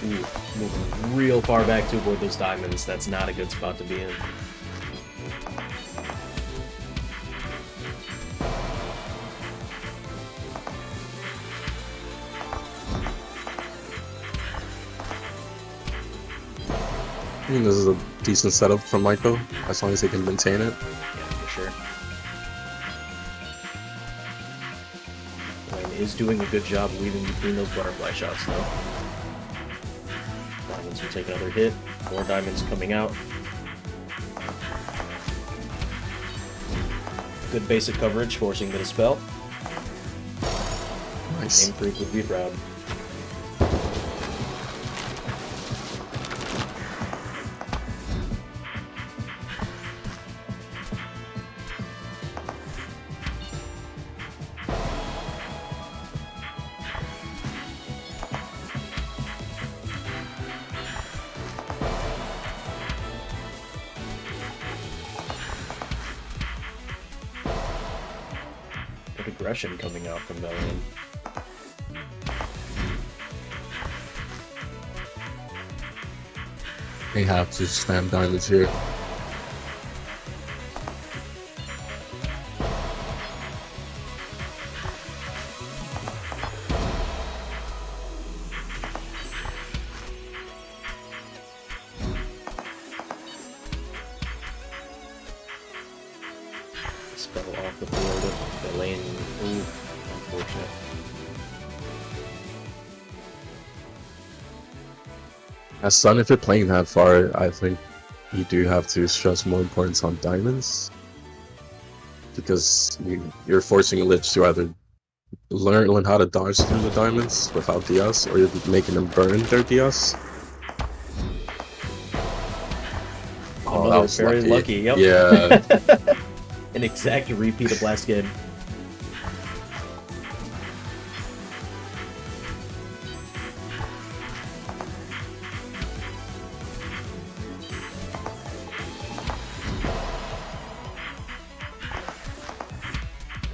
Ooh, moving real far back to avoid those diamonds. That's not a good spot to be in. I mean, this is a decent setup from Michael, as long as he can maintain it. Yeah, for sure. Valain is doing a good job weaving between those butterfly shots, though. Diamonds will take another hit. More diamonds coming out. Good basic coverage, forcing the dispel. Nice. Game Freak would be proud. Good aggression coming out from Valain. They have to spam diamonds here. Spell off the board. Valain, ooh, unfortunate. As Sun, if you're playing that far, I think you do have to stress more importance on diamonds. Because you're forcing a Lich to either learn how to dodge through the diamonds without DS, or you're making them burn their DS. Oh, that was very lucky. Yep. Yeah. An exact repeat of last game.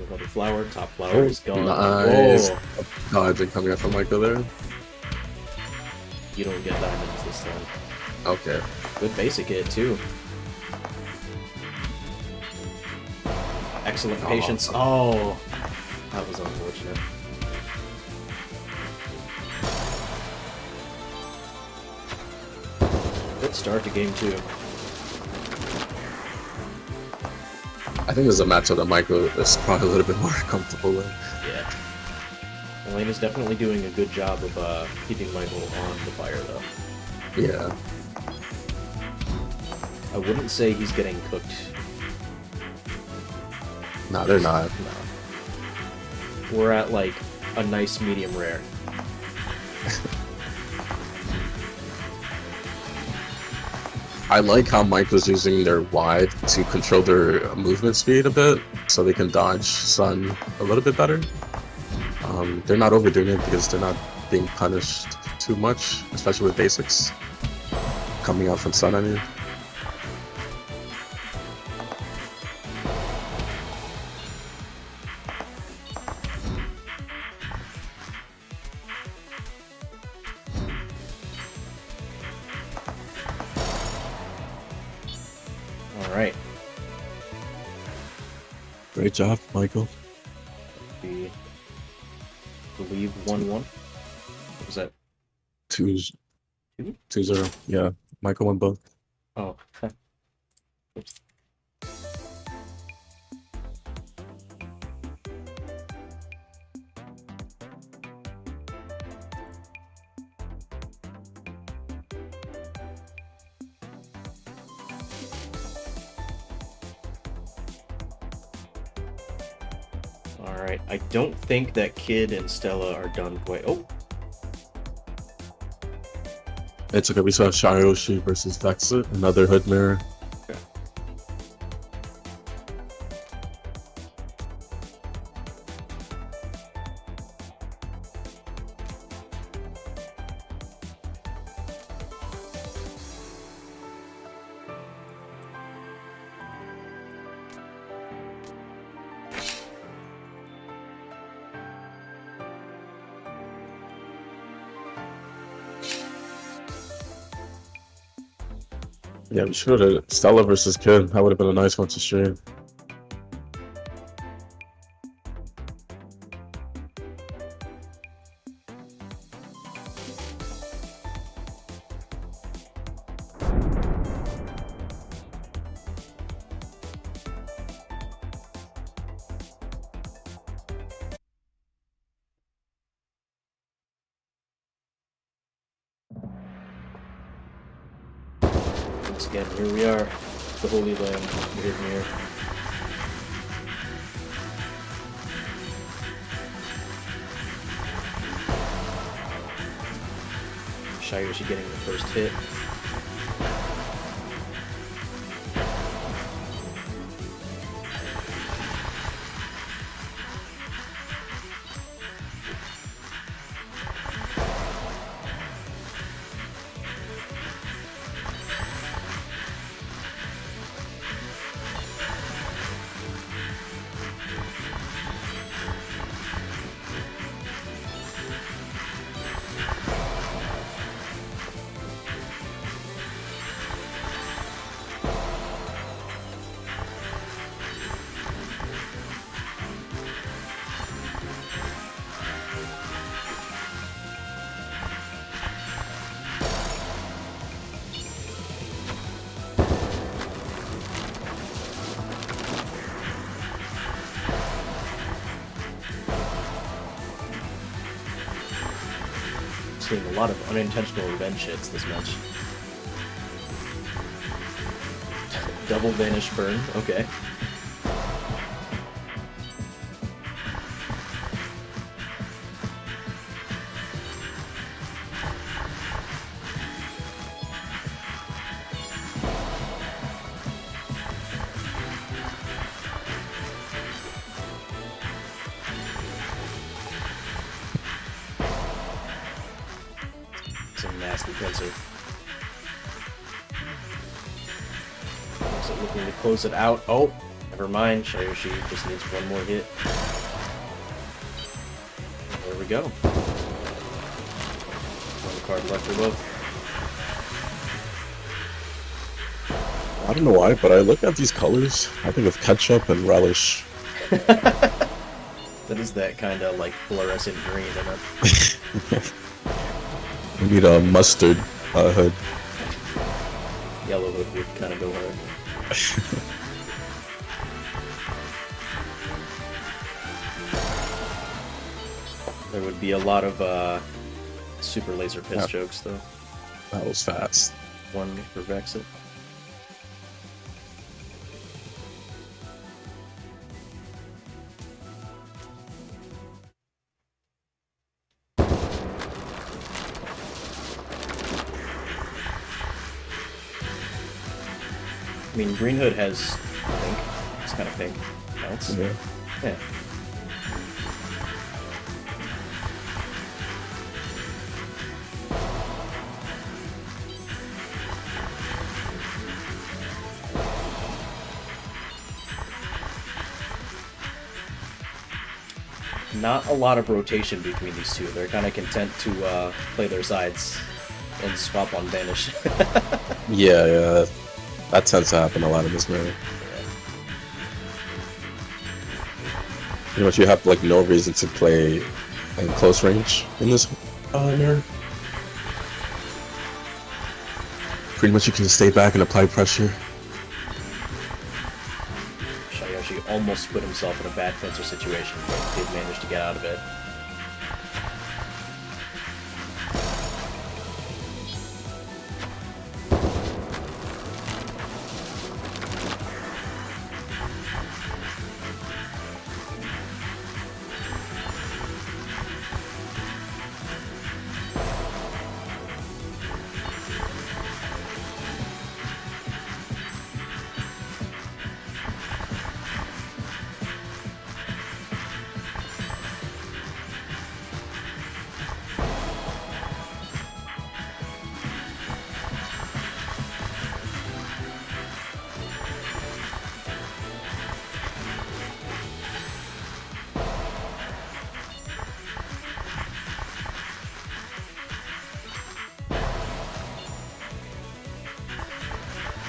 Another flower. Top flower is gone. Nice. Whoa. Dodging coming up from Michael there. You don't get diamonds this time. Okay. Good basic hit, too. Excellent patience. Oh, that was unfortunate. Good start to game 2. I think this is a matchup that Michael is probably a little bit more comfortable with. Yeah. Valain is definitely doing a good job of keeping Michael on the fire, though. Yeah. I wouldn't say he's getting cooked. No, they're not. No. We're at, like, a nice medium rare. I like how Michael's using their wide to control their movement speed a bit, so they can dodge Sun a little bit better. They're not overdoing it because they're not being punished too much, especially with basics. Coming out from Sun, I mean. Alright. Great job, Michael. We believe 1-1. What was that? 2-0. 2? Yeah, Michael won both. Oh. Oops. Alright, I don't think that Kid and Stella are done quite. Oh! It's okay. We still have Shyoshiguy versus Vexet, another hood mirror. Okay. Yeah, we should have Stella versus Kid. That would have been a nice one to stream. Once again, here we are, the Holy Land, the hidden here. Shyoshiguy getting the first hit. Seeing a lot of unintentional revenge hits this match. Double Vanish Burn, okay. Some nasty pincer. Is it looking to close it out? Oh, never mind. Shyoshiguy just needs one more hit. There we go. One card left for both. I don't know why, but I look at these colors, I think of ketchup and relish. That is that kind of like fluorescent green, isn't it? We need a mustard hood. Yellow hood would kind of go hard. There would be a lot of super laser piss jokes, though. That was fast. One for Vexet. I mean, Green Hood has pink. It's kind of pink. Counts. Yeah. Yeah. Not a lot of rotation between these two. They're kind of content to play their sides and swap on Vanish. Yeah. That tends to happen a lot in this mirror. Pretty much you have like no reason to play in close range in this mirror. Pretty much you can stay back and apply pressure. Shyoshiguy almost put himself in a bad fencer situation, but did manage to get out of it.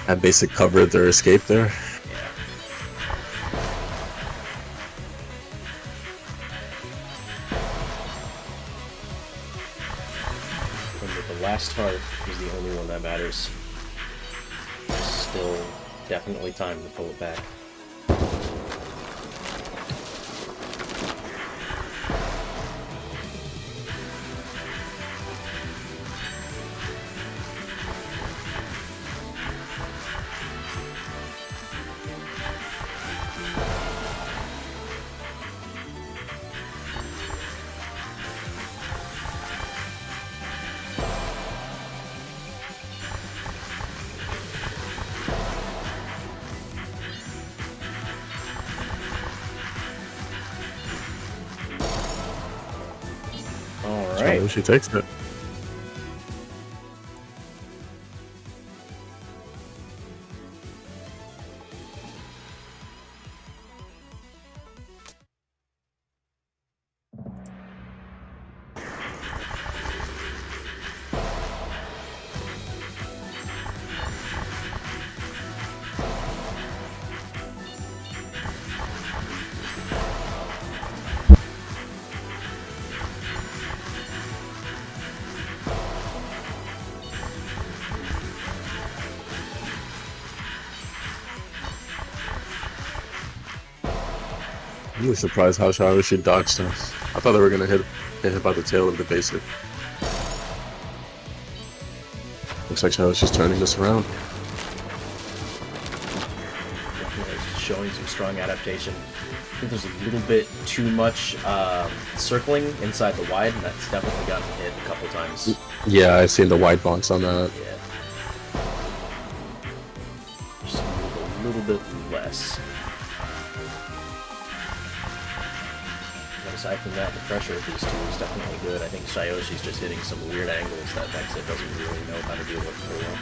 had basic covered their escape there. Yeah. Remember, the last heart is the only one that matters. There's still definitely time to pull it back. Alright. She takes it. I'm really surprised how Shyoshiguy dodged him. I thought they were gonna get hit by the tail of the basic. Looks like Shyoshigui's turning this around. Showing some strong adaptation. I think there's a little bit too much circling inside the wide, and that's definitely gotten hit a couple times. Yeah, I've seen the white bonks on that. Yeah. Just a little bit less. But aside from that, the pressure of these two is definitely good. I think Shyoshigui's just hitting some weird angles that Vexet doesn't really know how to deal with very well.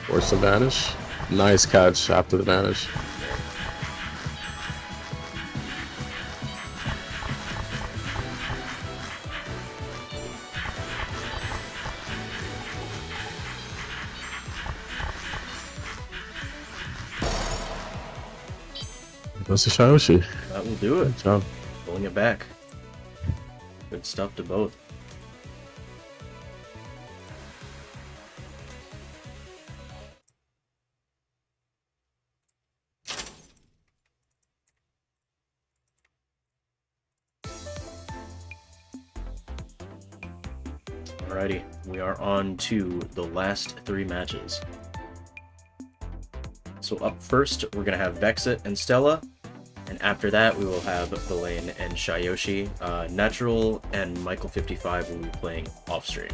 Force the vanish. Nice catch after the vanish. That's a Shyoshiguy. That will do it. Good job. Pulling it back. Good stuff to both. Alrighty, we are on to the last three matches. So up first, we're going to have Vexet and Stella, and after that we will have Valain and Shyoshiguy. Natural and Michael55 will be playing off-stream.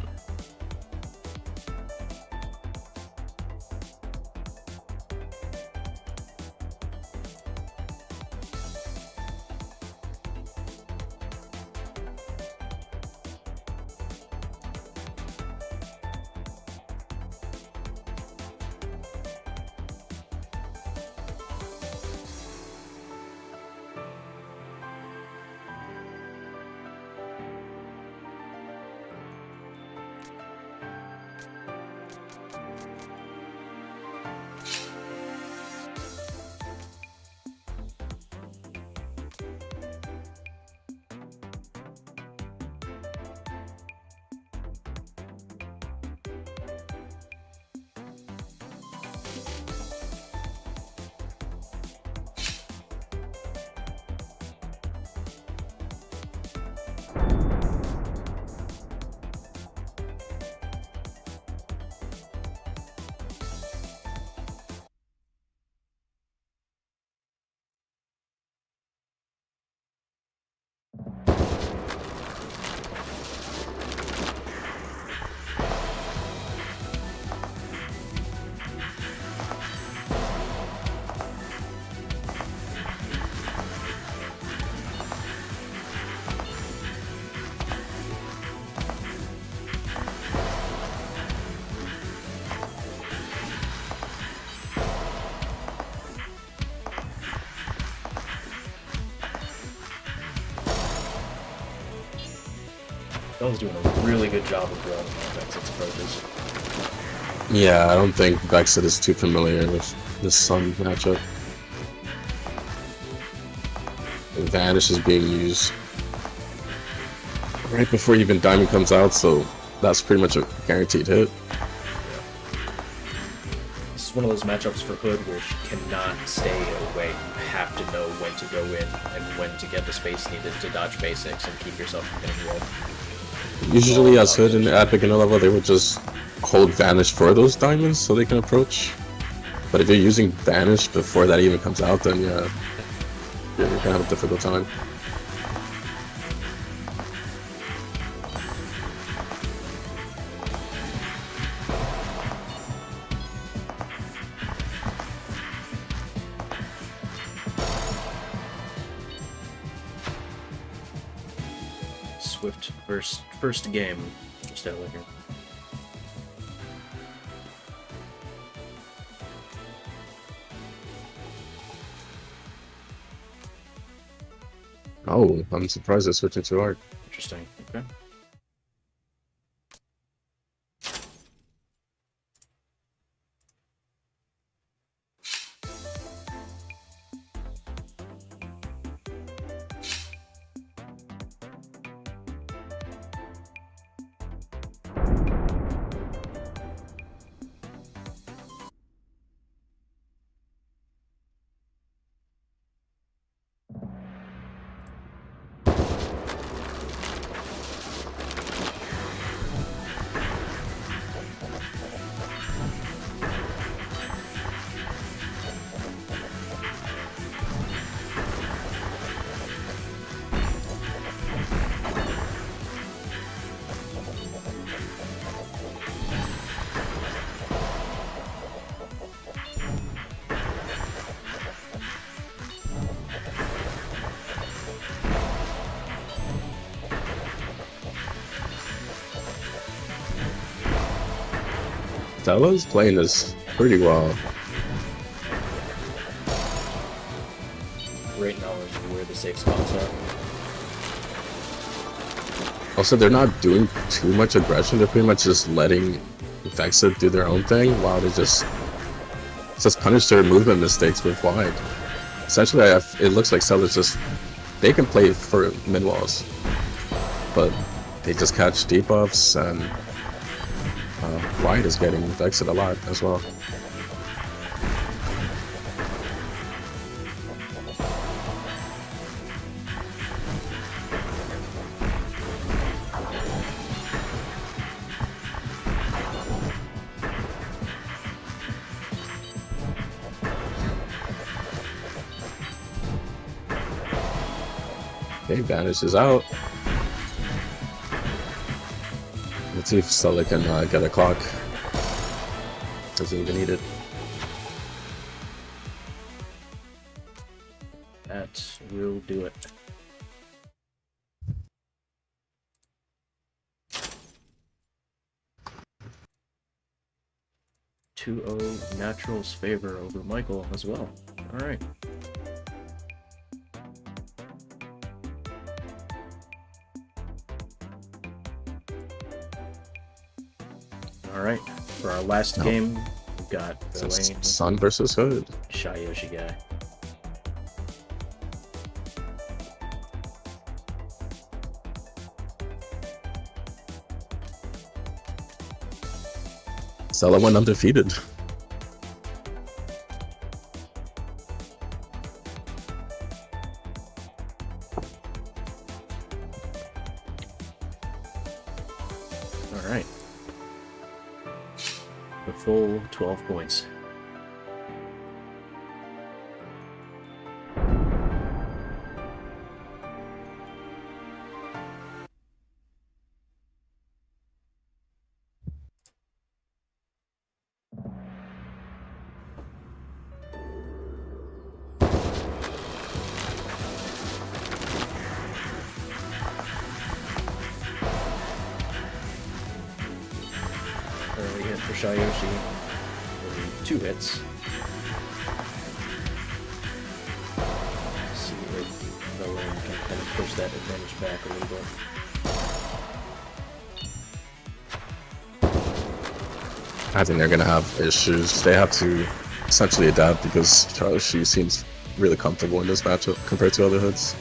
Spell's doing a really good job of drawing Vexet's approaches. Yeah, I don't think Vexet is too familiar with this Sun matchup. Vanish is being used right before even Diamond comes out, so that's pretty much a guaranteed hit. This is one of those matchups for Hood where she cannot stay away. You have to know when to go in and when to get the space needed to dodge basics and keep yourself from getting rolled. Usually as Hood at beginner level, they would just hold Vanish for those diamonds so they can approach. But if you're using Vanish before that even comes out, then yeah, you're gonna have a difficult time. Swift first game. Just out here. Oh, I'm surprised they're switching to art. Interesting. Okay. Stella's playing this pretty well. Great knowledge of where the safe spots are. Also, they're not doing too much aggression. They're pretty much just letting Vexet do their own thing while they just punish their movement mistakes with wide. Essentially, it looks like Stella's just... They can play for mid walls, but they just catch debuffs, and wide is getting Vexet a lot as well. Okay, Vanish is out. Let's see if Stella can get a clock. Doesn't even need it. That will do it. (2-0) Natural's favor over Michael as well. All right. Alright, for our last game, we've got Valain, Sun versus Hood. Shyoshiguy. Stella went undefeated. Alright. The full 12 points. Early hit for Shyoshi. Will be 2 hits. See if Valain can kind of push that advantage back a little bit. I think they're gonna have issues. They have to essentially adapt because Shyoshiguy seems really comfortable in this matchup compared to other hoods.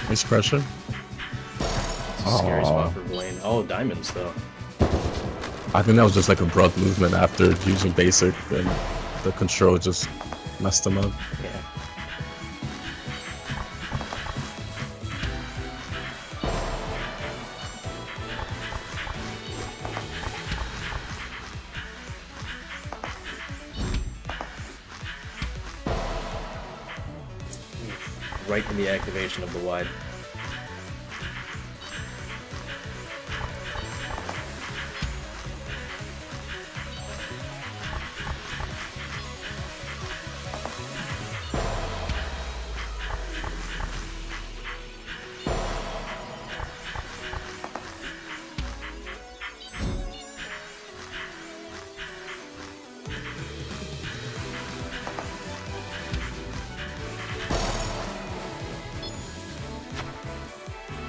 Nice pressure. It's a scary spot for Valain. Oh, diamonds though. I think that was just like a abrupt movement after using basic, and the control just messed him up. Yeah. Right in the activation of the wide.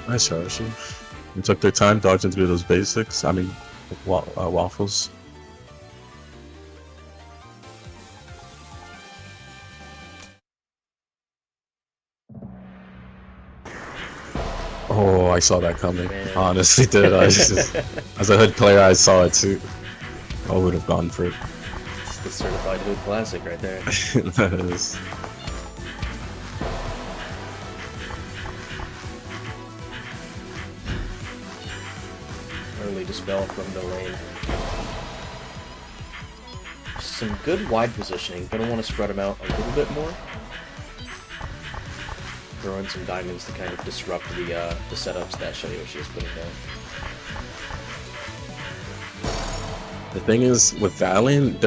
Nice Shyoshiguy. They took their time, dodged into those basics. I mean, waffles. Oh, I saw that coming. Man. Honestly, did. As a hood player, I saw it too. I would have gone for it. It's the certified hood classic right there. That is. Early dispel from the lane. Some good wide positioning. Gonna want to spread them out a little bit more. Throw in some diamonds to kind of disrupt the setups that Shyoshiguy is putting down. The thing is, with Valain,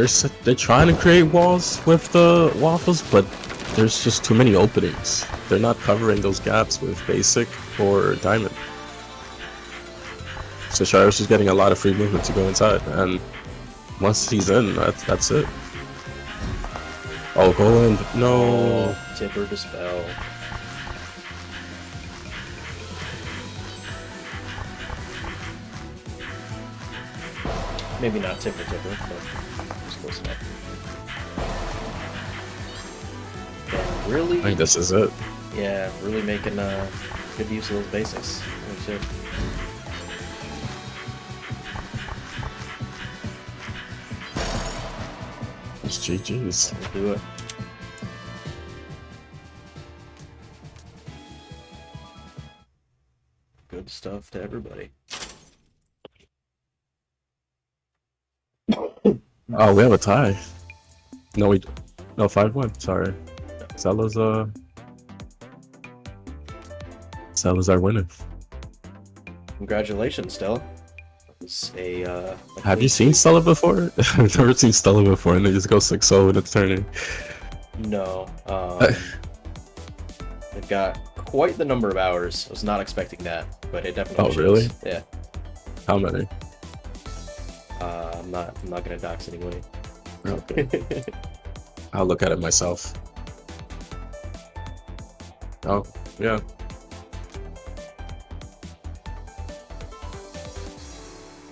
they're trying to create walls with the waffles, but there's just too many openings. They're not covering those gaps with basic or diamond. So Shyoshiguy is getting a lot of free movement to go inside, and once he's in, that's it. Oh, go in. No. Oh, tipper dispel. Maybe not tipper, but it's close enough. And really, I think this is it. yeah, really making good use of those basics. Holy shit. It's GG's. We'll do it. Good stuff to everybody. Oh, we have a tie. No, no, 5-1. Sorry. Stella's our winner. Congratulations, Stella. It's a Have you seen Stella before? I've never seen Stella before, and they just go 6-0 in a turning. No. They've got quite the number of hours. I was not expecting that, but it definitely shows. Really? Yeah. How many? I'm not gonna dox anybody. Okay. I'll look at it myself. Oh, yeah.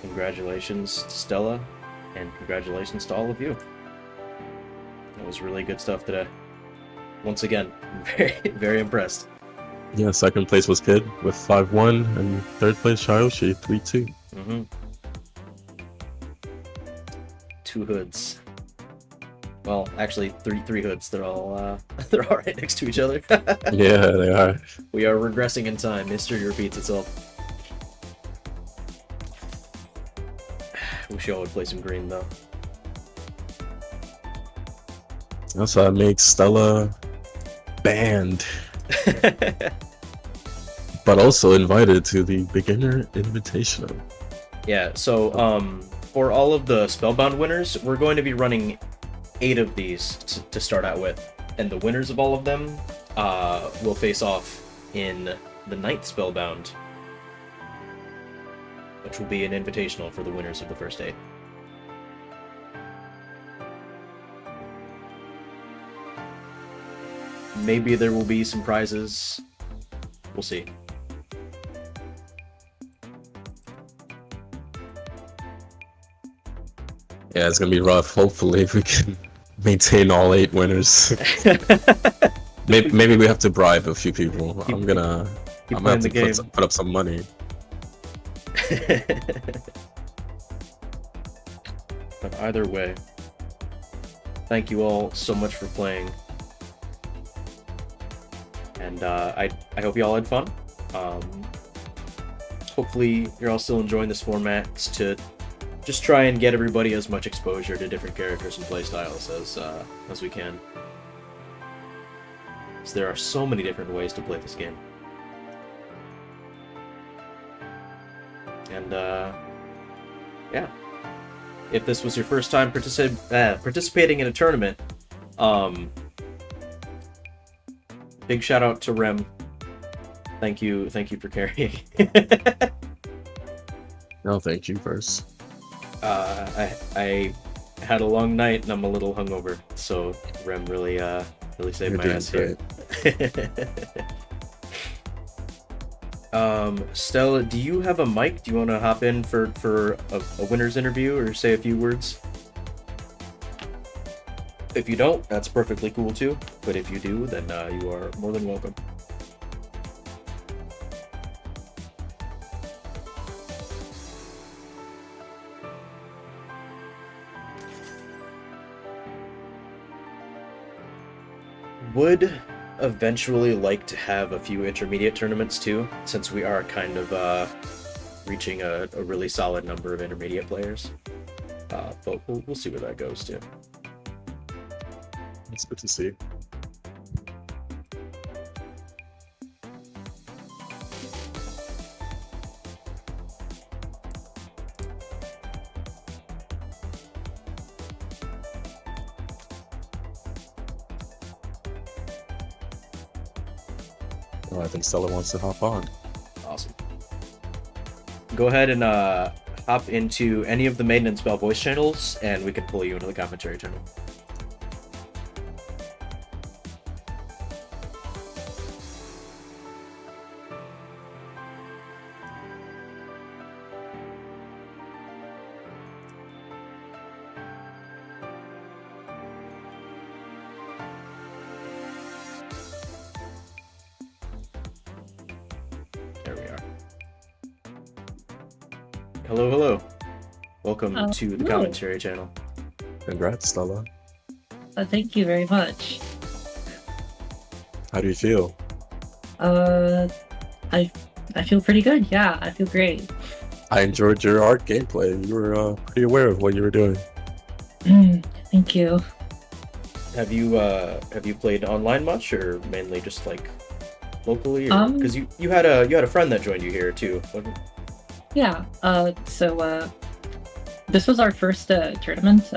Congratulations to Stella, and congratulations to all of you. That was really good stuff today. Once again, very, very impressed. Yeah, second place was Kid with 5-1, and third place Shyoshiguy 3-2. Mm-hmm. Two hoods. Well, actually, three hoods. They're all they're all right next to each other. Yeah, they are. We are regressing in time. History repeats itself. Wish y'all would play some green though. That's what makes Stella banned, but also invited to the beginner invitational. Yeah, so for all of the Spellbound winners, we're going to be running 8 of these to start out with, and the winners of all of them will face off in the 9th Spellbound, which will be an invitational for the winners of the first 8. Maybe there will be some prizes. We'll see. Yeah, it's gonna be rough. Hopefully, we can maintain all 8 winners. Maybe we have to bribe a few people. I'm gonna have to put up some money. But either way, thank you all so much for playing, and I hope you all had fun. Hopefully you're all still enjoying this format to just try and get everybody as much exposure to different characters and playstyles as we can. Because there are so many different ways to play this game. And yeah, if this was your first time participating in a tournament, big shout out to Rem. Thank you for carrying. No, thank you first. I had a long night and I'm a little hungover, so Rem really saved my ass here. Stella, do you have a mic? Do you want to hop in for a winner's interview or say a few words? If you don't, that's perfectly cool too, but if you do, then you are more than welcome. Would eventually like to have a few intermediate tournaments too, since we are kind of reaching a really solid number of intermediate players. But we'll see where that goes too. It's good to see. Oh, I think Stella wants to hop on. Awesome. Go ahead and hop into any of the Maiden and Spell voice channels, and we can pull you into the commentary channel. There we are. Hello. Welcome to the commentary channel. Congrats, Stella. Thank you very much. How do you feel? I feel pretty good. Yeah, I feel great. I enjoyed your art gameplay. You were pretty aware of what you were doing. Thank you. Have you played online much, or mainly just like locally? Because you had a friend that joined you here too. Yeah. So this was our first tournament.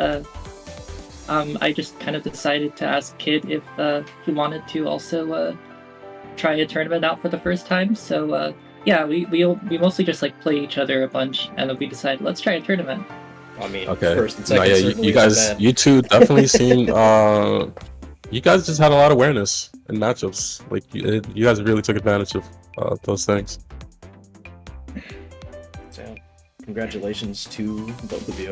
I just kind of decided to ask Kid if he wanted to also try a tournament out for the first time. So yeah, we mostly just like play each other a bunch, and then we decided let's try a tournament. I mean, okay. First and second. You two definitely seemed. You guys just had a lot of awareness in matchups. Like you guys really took advantage of those things. So, congratulations to both of you.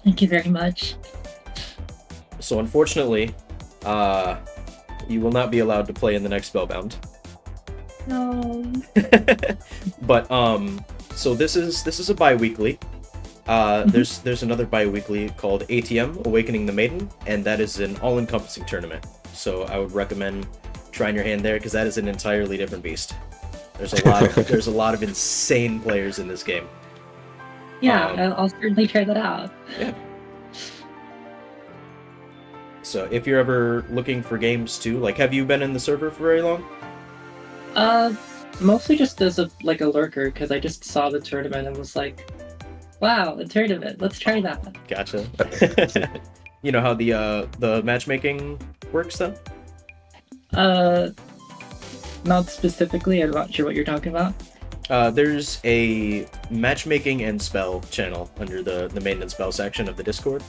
Thank you very much. So unfortunately, you will not be allowed to play in the next Spellbound. No. But so this is a bi-weekly. There's another bi-weekly called ATM, Awakening the Maiden, and that is an all-encompassing tournament. So I would recommend trying your hand there, because that is an entirely different beast. There's a lot of insane players in this game. Yeah, I'll certainly try that out. Yeah. So if you're ever looking for games too, like, have you been in the server for very long? Mostly just as a lurker, because I just saw the tournament and was like, wow, a tournament, let's try that. Gotcha. You know how the matchmaking works then? Not specifically, I'm not sure what you're talking about. There's a matchmaking and spell channel under the Maiden and Spell section of the Discord.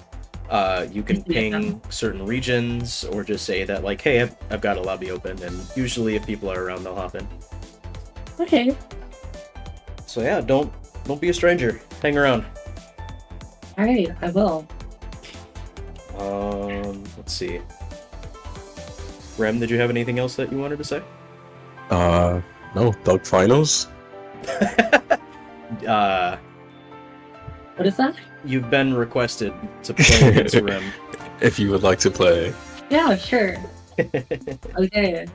You can ping certain regions or just say that, like, hey, I've got a lobby open, and usually if people are around, they'll hop in. Okay. So yeah, don't be a stranger. Hang around. Alright, I will. Let's see. Rem, did you have anything else that you wanted to say? No, Doug Finals. What is that? You've been requested to play against Rem. If you would like to play. Yeah, sure. Okay.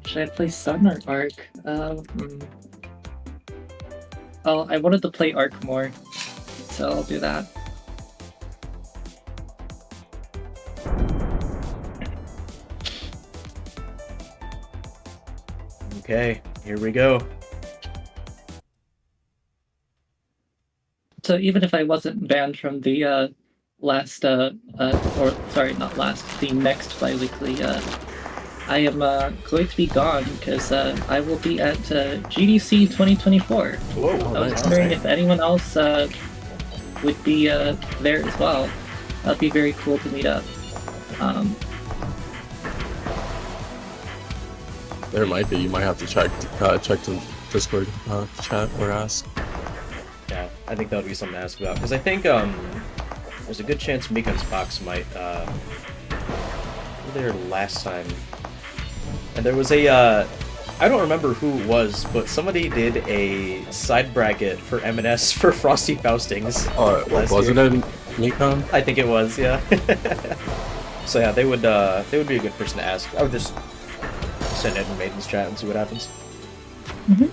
Should I play Sun or Arc? Oh, I wanted to play Arc more, so I'll do that. Okay, here we go. So even if I wasn't banned from the last, or sorry, not last, the next bi-weekly, I am going to be gone because I will be at GDC 2024. Whoa, I was wondering if anyone else would be there as well. That'd be very cool to meet up. There might be. You might have to check the Discord chat or ask. Yeah, I think that would be something to ask about, because I think there's a good chance Mikan's box might were there last time. And there was a I don't remember who it was, but somebody did a side bracket for M&S for Frosty Faustings. Wasn't it Nikon? I think it was, yeah. So yeah, they would be a good person to ask. I would just send it in Maiden's chat and see what happens. Mm-hmm.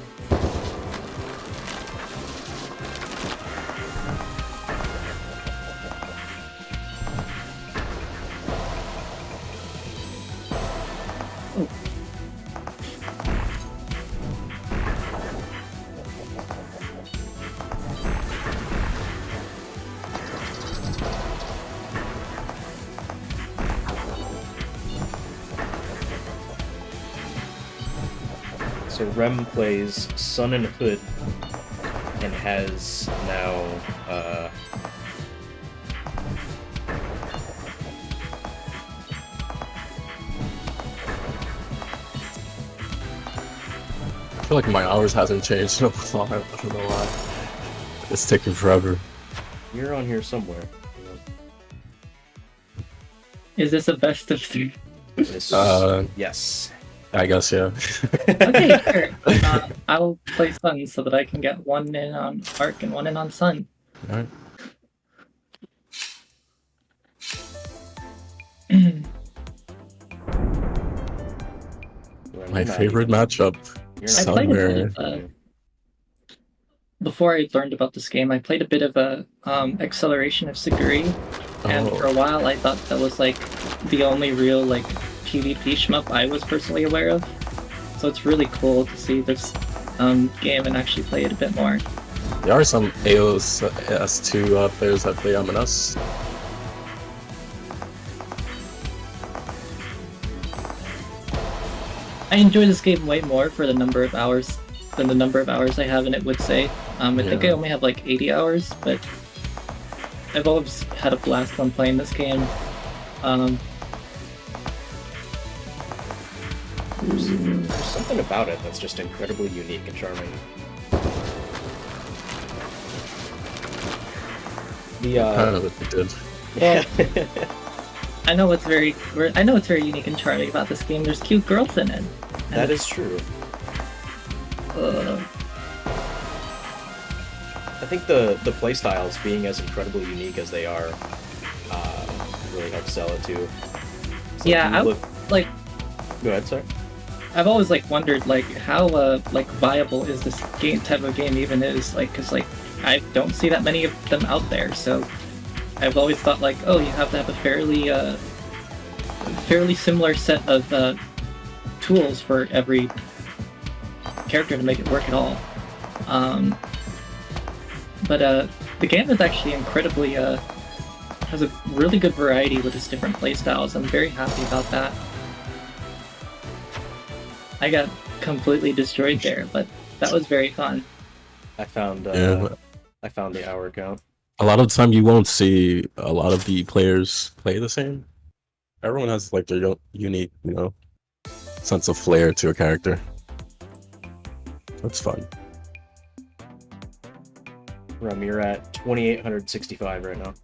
So Rem plays Sun and Hood, and has now, I feel like my hours hasn't changed in a while. I don't know why. It's taking forever. You're on here somewhere. Is this a best of 3? This, yes. I guess, yeah. Okay, sure. I'll play Sun so that I can get one in on Arc and one in on Sun. Alright. My favorite matchup. I played a bit of, before I learned about this game, I played a bit of a Acceleration of Siguri, and for a while I thought that was like the only real like PvP shmup I was personally aware of. So it's really cool to see this game and actually play it a bit more. There are some AOS S2 players that play M&S. I enjoy this game way more for the number of hours than the number of hours I have in it would say. I think I only have like 80 hours, but I've always had a blast when playing this game. There's something about it that's just incredibly unique and charming. I don't know what they did. Yeah. I know it's very unique and charming about this game. There's cute girls in it. That is true. I think the playstyles being as incredibly unique as they are really helps sell it too. So yeah, Go ahead, sorry. I've always like wondered like how like viable is this type of game even is, like, because like I don't see that many of them out there, so I've always thought like, oh, you have to have a fairly similar set of tools for every character to make it work at all. But the game is actually incredibly has a really good variety with its different playstyles. I'm very happy about that. I got completely destroyed there, but that was very fun. I found I found the hour count. A lot of the time, you won't see a lot of the players play the same. Everyone has like their unique, sense of flair to a character. That's fun. You're at 2,865 right now.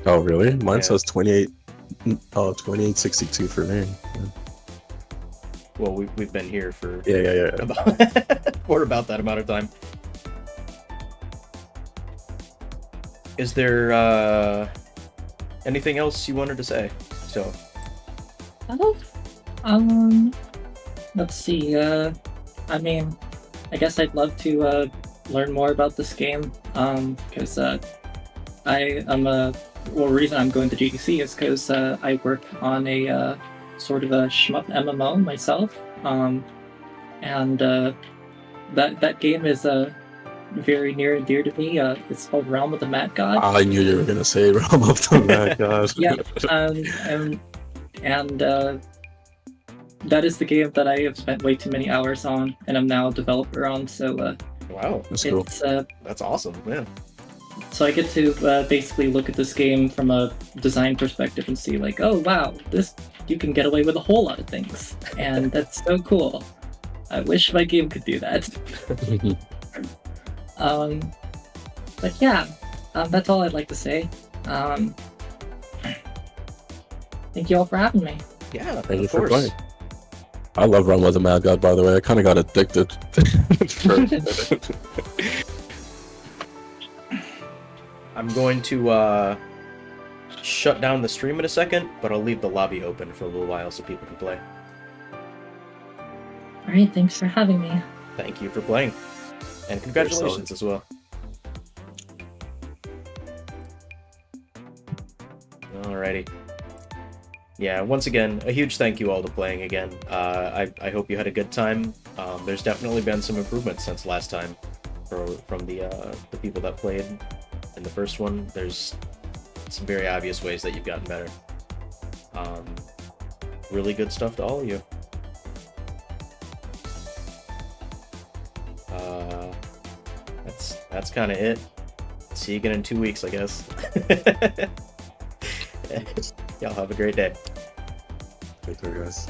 Oh, really? Mine Yeah. says 28. Oh, 2862 for me. Yeah. Well, we've been here for Yeah. for about that amount of time. Is there anything else you wanted to say? So, Let's see. I mean, I guess I'd love to learn more about this game. Because I am reason I'm going to GDC is because I work on a sort of a shmup MMO myself. And that game is very near and dear to me. It's called Realm of the Mad God. I knew you were gonna say Realm of the Mad God. Yeah, and that is the game that I have spent way too many hours on, and I'm now a developer on. So wow, That's cool. it's that's awesome, man. so I get to basically look at this game from a design perspective and see like, oh wow, this you can get away with a whole lot of things, and that's so cool. I wish my game could do that. But yeah, that's all I'd like to say. Thank you all for having me. Yeah, Thank you of for course. playing. I love Realm of the Mad God, by the way. I kind of got addicted. I'm going to shut down the stream in a second, but I'll leave the lobby open for a little while so people can play. All right, thanks for having me. Thank you for playing, and congratulations as well. Alrighty. Yeah, once again, a huge thank you all to playing again. I hope you had a good time. There's definitely been some improvements since last time from the people that played in the first one. There's some very obvious ways that you've gotten better. Really good stuff to all of you. That's kind of it. See you again in 2 weeks, I guess. Y'all have a great day. Take care, guys.